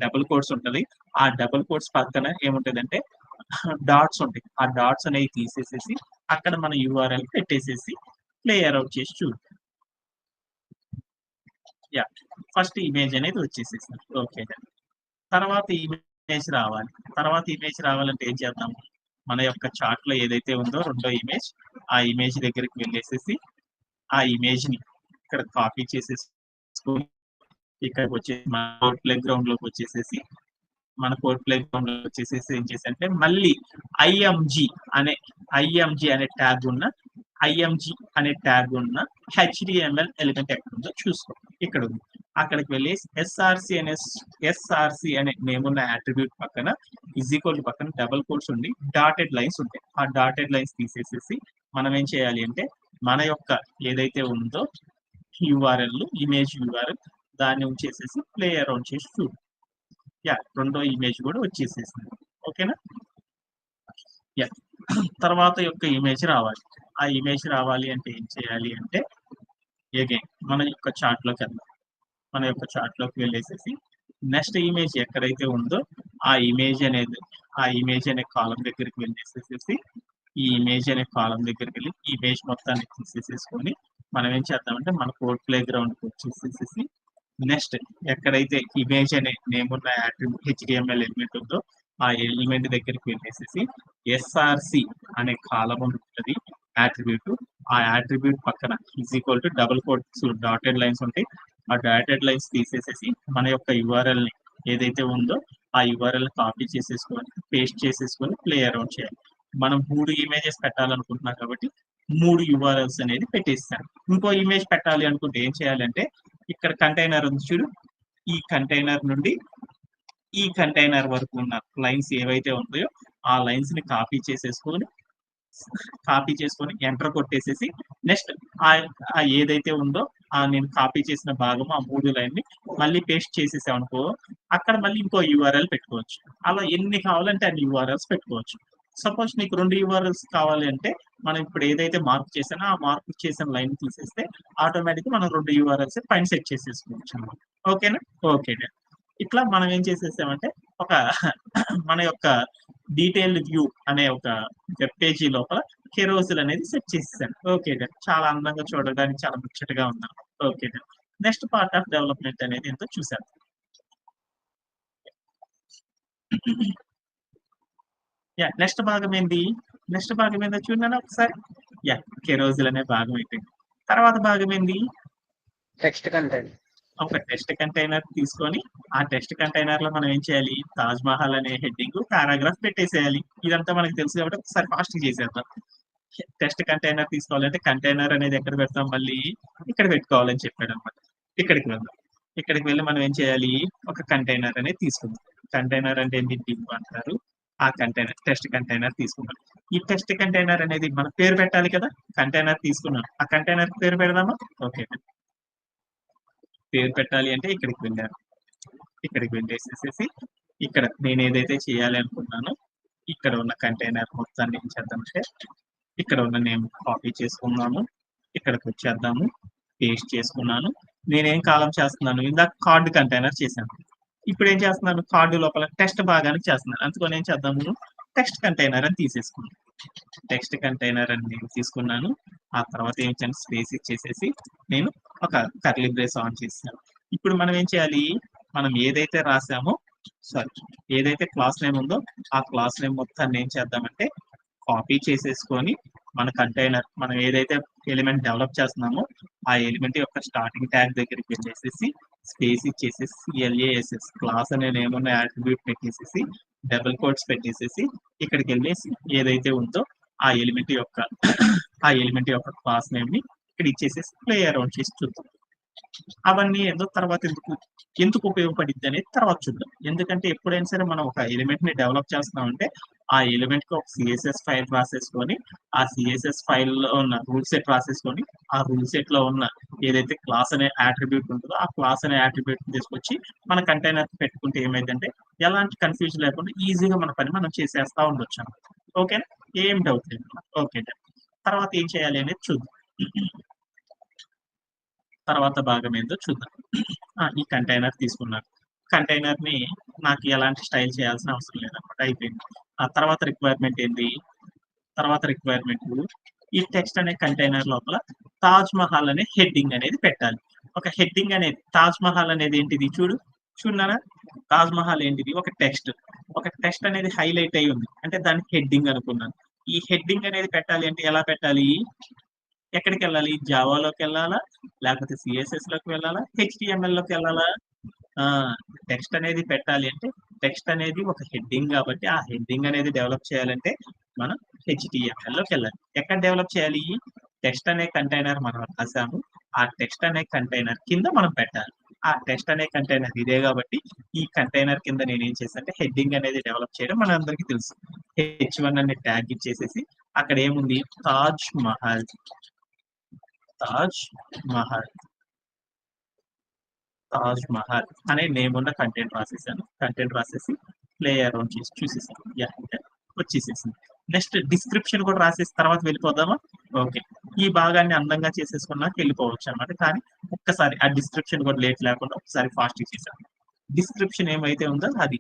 డబుల్ కోట్స్ ఉంటది. ఆ డబుల్ కోట్స్ పక్కన ఏముంటదంటే డాట్స్ ఉంటాయి. ఆ డాట్స్ అనేవి తీసేసేసి అక్కడ మన యూఆర్ఎల్ పెట్టేసేసి ప్లే అరౌట్ చేసి చూడు. యాహ్! ఫస్ట్ ఇమేజ్ అనేది వచ్చేసేసింది. ఓకే. తర్వాత ఇమేజ్ రావాలి. తర్వాత ఇమేజ్ రావాలంటే ఏం చేద్దాం? మన యొక్క చార్ట్‌లో ఏదైతే ఉందో రెండో ఇమేజ్, ఆ ఇమేజ్ దగ్గరికి వెళ్ళేసేసి, ఆ ఇమేజ్‌ని ఇక్కడ కాపీ చేసేసుకొని, ఇక్కడికొచ్చేసి మన కోడ్ ప్లే గ్రౌండ్‌లోకొచ్చేసేసి, మన కోడ్ ప్లే గ్రౌండ్‌లోకి వచ్చేసేసి ఏం చేశానంటే, మళ్ళీ ఐఎంజీ అనే ఐఎంజీ అనే ట్యాగ్ ఉన్న ఐఎంజీ అనే ట్యాగ్ ఉన్న హెచ్‌టీఎంఎల్ ఎలిమెంట్ ఎక్కడుందో చూసుకో. ఇక్కడుంది. అక్కడికి వెళ్ళి ఎస్ఆర్‌సి అనే నేమ్ ఉన్న అట్రిబ్యూట్ పక్కన పక్కన డబుల్ కోట్స్ ఉండి డాటెడ్ లైన్స్ ఉంటాయి. ఆ డాటెడ్ లైన్స్ తీసేసేసి మనం ఏం చేయాలి అంటే మన యొక్క ఏదైతే ఉందో యూఆర్ఎల్ ఇమేజ్ యూఆర్ఎల్ దాన్ని ఉంచేసేసి ప్లే అరౌండ్ చేసి చూడు. యాహ్! రెండో ఇమేజ్ కూడా వచ్చేసేసింది. ఓకేనా? యాహ్! తర్వాత యొక్క ఇమేజ్ రావాలి. ఆ ఇమేజ్ రావాలి అంటే ఏం చేయాలి అంటే అగైన్ మన యొక్క చార్ట్‌లోకెళ్దాం. మన యొక్క చార్ట్‌లోకి వెళ్ళేసేసి నెక్స్ట్ ఇమేజ్ ఎక్కడైతే ఉందో ఆ ఇమేజ్ అనే కాలమ్ దగ్గరికి వెళ్ళేసేసేసి ఈ ఇమేజ్ అనే కాలమ్ దగ్గరికెళ్ళి ఈ ఇమేజ్ మొత్తాన్ని తీసేసేసుకొని మనం ఏం చేద్దామంటే మన కోడ్ ప్లే గ్రౌండ్‌కి వచ్చేసేసేసి నెక్స్ట్ ఎక్కడైతే ఇమేజ్ అనే నేమ్ ఉన్న హెచ్‌టీఎంఎల్ ఎలిమెంట్ ఉందో ఆ ఎలిమెంట్ దగ్గరికి వెళ్ళేసేసి ఎస్ఆర్‌సి అనే కాలమ్ ఉంటది అట్రిబ్యూట్. ఆ అట్రిబ్యూట్ పక్కన డబుల్ కోట్స్ డాటెడ్ లైన్స్ ఉంటాయి. ఆ డాటెడ్ లైన్స్ తీసేసేసి మన యొక్క యూఆర్ఎల్‌ని ఏదైతే ఉందో ఆ యూఆర్ఎల్ కాపీ చేసేసుకొని, పేస్ట్ చేసేసుకొని ప్లే అరౌండ్ చేయాలి. మనం 3 ఇమేజెస్ పెట్టాలనుకుంటున్నాం కాబట్టి 3 యూఆర్ఎల్స్ అనేది పెట్టేసాను. ఇంకో ఇమేజ్ పెట్టాలి అనుకుంటే ఏం చేయాలంటే ఇక్కడ కంటైనర్ ఉంది చూడు. ఈ కంటైనర్ నుండి ఈ కంటైనర్ వరకు ఉన్న లైన్స్ ఏవైతే ఉంటాయో ఆ లైన్స్ ని కాపీ చేసుకొని ఎంటర్ కొట్టేసేసి నెక్స్ట్ ఏదైతే ఉందో నేను కాపీ చేసిన భాగం ఆ 3 లైన్ ని మళ్ళీ పేస్ట్ చేసేసామనుకో అక్కడ మళ్ళీ ఇంకో యూఆర్ఎల్ పెట్టుకోవచ్చు. అలా ఎన్ని కావాలంటే అన్ని యూఆర్ఎల్స్ పెట్టుకోవచ్చు. సపోజ్ నీకు 2 యూఆర్ఎల్స్ కావాలి అంటే మనం ఇప్పుడు ఏదైతే మార్క్ చేసానో ఆ మార్క్ చేసిన లైన్ తీసేస్తే ఆటోమేటిక్‌గా మనం 2 యూఆర్ఎల్స్ పైన సెట్ చేసేసుకోవచ్చు అన్నమాట. ఓకేనా? ఓకే. డన్. ఇట్లా మనం ఏం చేసేసామంటే ఒక మన యొక్క డీటెయిల్డ్ వ్యూ అనే ఒక వెబ్ పేజీ లోపల కెరోసిల్ అనేది సెట్ చేసేసాను. ఓకే. డన్. చాలా అందంగా చూడడానికి చాలా ముచ్చటగా ఉంది. Okay. Done. Next part of development అనేది ఏంటో చూసాం. యాహ్! నెక్స్ట్ భాగం ఏంది? నెక్స్ట్ భాగం ఏందో చూడనా ఒకసారి? యాహ్! కెరోసిల్ అనే భాగం అయిపోయింది. తర్వాత భాగం ఏంది? Text content. ఒక టెక్స్ట్ కంటైనర్ తీసుకొని, ఆ టెక్స్ట్ కంటైనర్‌లో మనం ఏం చేయాలి? 'తాజ్ మహల్' అనే హెడ్డింగ్, పారాగ్రాఫ్ పెట్టేసేయాలి. ఇదంతా మనకు తెలుసు కాబట్టి ఒకసారి ఫాస్ట్‌గా చేసేద్దాం. టెక్స్ట్ కంటైనర్ తీసుకోవాలంటే కంటైనర్ అనేది ఎక్కడ పెడతాం మళ్ళీ? ఇక్కడ పెట్టుకోవాలని చెప్పాడన్నమాట. ఇక్కడికి వెళ్దాం. ఇక్కడికి వెళ్లి మనం ఏం చేయాలి? ఒక కంటైనర్ అనేది తీసుకుందాం. కంటైనర్ అంటే ఏంటి? డివ్ అంటారు. ఆ కంటైనర్ టెక్స్ట్ కంటైనర్ తీసుకున్నాం. ఈ టెక్స్ట్ కంటైనర్ అనేది మనం పేరు పెట్టాలి కదా! కంటైనర్ తీసుకున్నాం. ఆ కంటైనర్‌కి పేరు పెడదామా? ఓకే. పేరు పెట్టాలి అంటే ఇక్కడికి వెళ్ళాను. ఇక్కడికి వెళ్ళేసేసేసి ఇక్కడ నేను ఏదైతే చేయాలి అనుకున్నానో ఇక్కడ ఉన్న కంటైనర్ మొత్తాన్ని ఏం చేద్దామంటే ఇక్కడ ఉన్న నేమ్ కాపీ చేసుకుందాము. ఇక్కడికి వచ్చేద్దాము. పేస్ట్ చేసుకున్నాను. నేనేం కాలమ్ చేస్తున్నాను? ఇందాక కార్డ్ కంటైనర్ చేశాను. ఇప్పుడు ఏం చేస్తున్నాను? కార్డ్ లోపల టెక్స్ట్ భాగానికి చేస్తున్నాను. అందుకని ఏం చేద్దాము? టెక్స్ట్ కంటైనర్ అని తీసేసుకున్నాను. టెక్స్ట్ కంటైనర్ అని నేను తీసుకున్నాను. ఆ తర్వాత ఏం చేశాను? స్పేస్ ఇచ్చేసేసి నేను ఒక కర్లీ బ్రేస్ ఆన్ చేశాను. ఇప్పుడు మనం ఏం చేయాలి? మనం ఏదైతే రాసామో ఏదైతే క్లాస్ నేమ్ ఉందో ఆ క్లాస్ నేమ్ మొత్తాన్ని ఏం చేద్దామంటే కాపీ చేసేసుకొని మన కంటైనర్ మనం ఏదైతే ఎలిమెంట్ డెవలప్ చేస్తున్నామో ఆ ఎలిమెంట్ యొక్క స్టార్టింగ్ ట్యాగ్ దగ్గరికి వెళ్ళేసేసి స్పేస్ ఇచ్చేసేసి సిఎల్ఏఎస్ఎస్ క్లాస్ అనే నేమ్ ఉన్న యాట్రిబ్యూట్ పెట్టేసేసి డబుల్ కోట్స్ పెట్టేసేసి ఇక్కడికి వెళ్ళేసి ఏదైతే ఉందో ఆ ఎలిమెంట్ యొక్క క్లాస్ నేమ్ ని ఇక్కడ ఇచ్చేసేసి ప్లే అరౌండ్ చేసి చూద్దాం. అవన్నీ ఏదో తర్వాత ఎందుకు ఉపయోగపడిద్ది అనేది తర్వాత చూద్దాం. ఎందుకంటే ఎప్పుడైనా సరే మనం ఒక ఎలిమెంట్ ని డెవలప్ చేస్తున్నామంటే ఆ ఎలిమెంట్ కి ఒక సిఎస్ఎస్ ఫైల్ రాసేసుకొని ఆ సిఎస్ఎస్ ఫైల్ లో ఉన్న రూల్ సెట్ రాసేసుకొని ఆ రూల్ సెట్ లో ఉన్న ఏదైతే క్లాస్ అనే అట్రిబ్యూట్ ఉంటుందో ఆ క్లాస్ అనే అట్రిబ్యూట్ తీసుకొచ్చి మన కంటైనర్ పెట్టుకుంటే ఏమైందంటే ఎలాంటి కన్ఫ్యూజన్ లేకుండా ఈజీగా మన పని మనం చేసేస్తా ఉండొచ్చు అన్నమాట. ఓకేనా? ఏం డౌట్ లేదు. ఓకే. తర్వాత ఏం చేయాలి అనేది చూద్దాం. తర్వాత భాగం ఏందో చూద్దాం. ఈ కంటైనర్ తీసుకున్నాను. కంటైనర్‌ని నాకు ఎలాంటి స్టైల్ చేయాల్సిన అవసరం లేదనమాట. అయిపోయింది. ఆ తర్వాత రిక్వైర్మెంట్ ఏంది? తర్వాత రిక్వైర్మెంట్ ఈ టెక్స్ట్ అనే కంటైనర్ లోపల 'తాజ్ మహల్' అనే హెడ్డింగ్ అనేది పెట్టాలి. ఒక హెడ్డింగ్ అనేది 'తాజ్ మహల్' అనేది ఏంటిది చూడున్నారా? 'తాజ్ మహల్' ఏంటిది? ఒక టెక్స్ట్. ఒక టెక్స్ట్ అనేది హైలైట్ అయ్యి ఉంది. అంటే దాన్ని హెడ్డింగ్ అనుకున్నాను. ఈ హెడ్డింగ్ అనేది పెట్టాలి అంటే ఎలా పెట్టాలి? ఎక్కడికెళ్ళాలి? జావాలోకెళ్ళాలా? లేకపోతే సీఎస్ఎస్‌లోకి వెళ్ళాలా? హెచ్‌టీఎంఎల్‌లోకి వెళ్ళాలా? ఆ! టెక్స్ట్ అనేది పెట్టాలి అంటే, టెక్స్ట్ అనేది ఒక హెడ్డింగ్ గాబట్టి, ఆ హెడ్డింగ్ అనేది డెవలప్ చేయాలంటే, మనం హెచ్‌టీఎంఎల్‌లోకెళ్ళాలి. ఎక్కడ డెవలప్ చేయాలి? టెక్స్ట్ అనే కంటైనర్ మనం రాసాము. ఆ టెక్స్ట్ అనే కంటైనర్ కింద మనం పెట్టాలి. ఆ టెక్స్ట్ అనే కంటైనర్ ఇదే గాబట్టి, ఈ కంటైనర్ కింద నేనేం చేశానంటే, హెడ్డింగ్ అనేది డెవలప్ చేయడం మనందరికీ తెలుసు. హెచ్1 అనే ట్యాగ్ ఇచ్చేసేసి, అక్కడ ఏముంది? తాజ్ మహల్, తాజ్ మహల్, తాజ్ మహల్ అనే నేమ్ ఉన్న కంటెంట్ రాసేసాను. కంటెంట్ రాసేసి ప్లే అరౌండ్ చేసి చూసేసాను. వచ్చేసేసింది. నెక్స్ట్ డిస్క్రిప్షన్ కూడా రాసేసి తర్వాత వెళ్ళిపోదామా? ఓకే. ఈ భాగాన్ని అందంగా చేసేసుకున్నాక వెళ్ళిపోవచ్చు అనమాట. కానీ ఒక్కసారి ఆ డిస్క్రిప్షన్ కూడా లేట్ లేకుండా ఒకసారి ఫాస్ట్‌గా చేశాను. డిస్క్రిప్షన్ ఏమైతే ఉందో అది.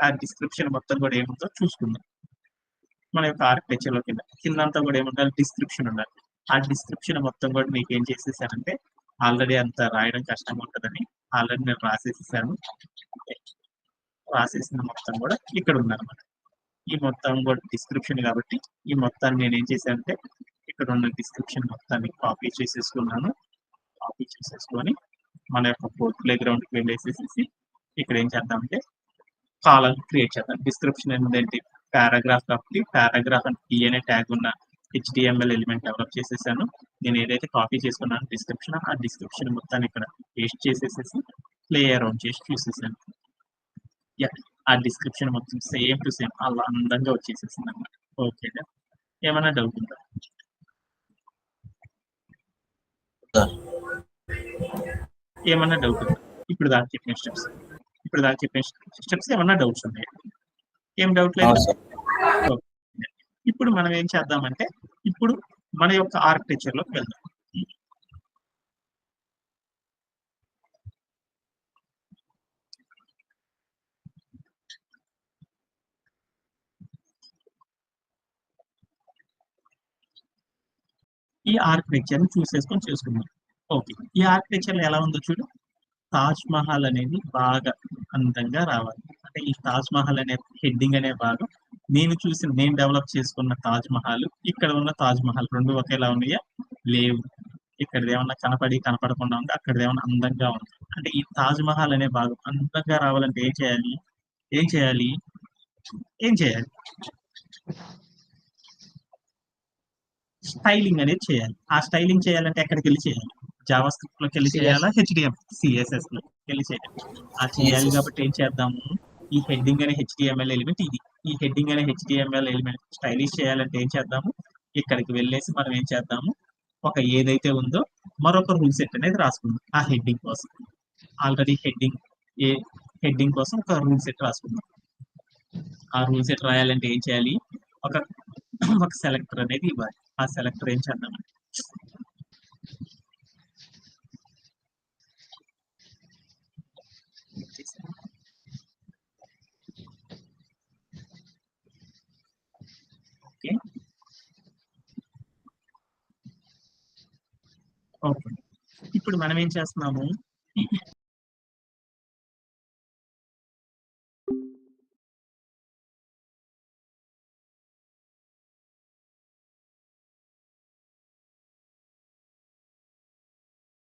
ఆ డిస్క్రిప్షన్ మొత్తం కూడా ఏముందో చూసుకుందాం. మన యొక్క ఆర్కిటెక్చర్‌లో కిందంతా కూడా ఏముండాలి? డిస్క్రిప్షన్ ఉండాలి. ఆ డిస్క్రిప్షన్ మొత్తం కూడా మీకేం చేసేసానంటే ఆల్రెడీ అంత రాయడం కష్టంగా ఉంటదని ఆల్రెడీ నేను రాసేసేసాను. రాసేసిన మొత్తం కూడా ఇక్కడ ఉందన్నమాట. ఈ మొత్తం కూడా డిస్క్రిప్షన్ కాబట్టి ఈ మొత్తాన్ని నేనేం చేశానంటే ఇక్కడ ఉన్న డిస్క్రిప్షన్ మొత్తాన్ని కాపీ చేసేసుకున్నాను. కాపీ చేసేసుకొని మన యొక్క కోడ్ ప్లే గ్రౌండ్‌కి వెళ్ళేసేసేసి ఇక్కడ ఏం చేద్దామంటే కాలమ్ క్రియేట్ చేద్దాం. డిస్క్రిప్షన్ ఏంటంటే పారాగ్రాఫ్ కాబట్టి పారాగ్రాఫ్ అండ్ టీ అనే ట్యాగ్ ఉన్న హెచ్‌టీఎంఎల్ ఎలిమెంట్ డెవలప్ చేసేసాను. నేను ఏదైతే కాపీ చేసుకున్నానో డిస్క్రిప్షన్, ఆ డిస్క్రిప్షన్ మొత్తాన్ని ఇక్కడ పేస్ట్ చేసేసేసి ప్లే అరౌండ్ చేసి చూసేసాను. ఆ డిస్క్రిప్షన్ మొత్తం సేమ్ టు సేమ్ అలా అందంగా వచ్చేసేసింది అనమాట. ఓకే. ఏమన్నా డౌట్ ఉందా? ఏమన్నా డౌట్ ఉందా? ఇప్పుడు దాకా చెప్పిన స్టెప్స్ ఏమన్నా డౌట్స్ ఉన్నాయా? ఏం డౌట్ లేదు కదా? ఓకే. ఇప్పుడు మనం ఏం చేద్దామంటే ఇప్పుడు మన యొక్క ఆర్కిటెక్చర్‌లోకి వెళ్దాం. ఈ ఆర్కిటెక్చర్‌ని చేసుకుందాం. ఓకే. ఈ ఆర్కిటెక్చర్‌లో ఎలా ఉందో చూడు. తాజ్ మహల్ అనేది బాగా అందంగా రావాలి. అంటే ఈ తాజ్ మహల్ అనే హెడ్డింగ్ అనే భాగం నేను డెవలప్ చేసుకున్న తాజ్ మహల్, ఇక్కడ ఉన్న తాజ్ మహల్ 2 ఒకేలా ఉన్నాయా? లేవు. ఇక్కడిదేమన్నా కనపడకుండా ఉందా? అక్కడిదేమన్నా అందంగా ఉందా? అంటే ఈ తాజ్ మహల్ అనే భాగం అందంగా రావాలంటే ఏం చేయాలి? ఏం చేయాలి? ఏం చేయాలి? స్టైలింగ్ అనేది చేయాలి. ఆ స్టైలింగ్ చేయాలంటే ఎక్కడికెళ్ళి చేయాలి? జావా స్క్రిప్ట్‌లోకెళ్ళి చేయాలా? సిఎస్ఎస్‌లోకెళ్ళి చేయాలి. చేయాలి కాబట్టి ఏం చేద్దాము? ఈ హెడ్డింగ్ అనే హెచ్‌టీఎంఎల్ ఎలిమెంట్ ఇది. ఈ హెడ్డింగ్ అనే హెచ్‌టీఎంఎల్ ఎలిమెంట్ స్టైలిష్ చేయాలంటే ఏం చేద్దాము? ఇక్కడికి వెళ్ళేసి మనం ఏం చేద్దాము? ఒక ఏదైతే ఉందో మరొక రూల్ సెట్ అనేది రాసుకుందాం. ఆ హెడ్డింగ్ కోసం. ఆల్రెడీ ఏ హెడ్డింగ్ కోసం ఒక రూల్ సెట్ రాసుకుందాం. ఆ రూల్ సెట్ రాయాలంటే ఏం చేయాలి? ఒక ఒక సెలెక్టర్ అనేది ఇవ్వాలి. ఆ సెలెక్టర్ ఏం చేద్దామంటే ఓకే. ఓకే. ఇప్పుడు మనం ఏం చేస్తున్నాము?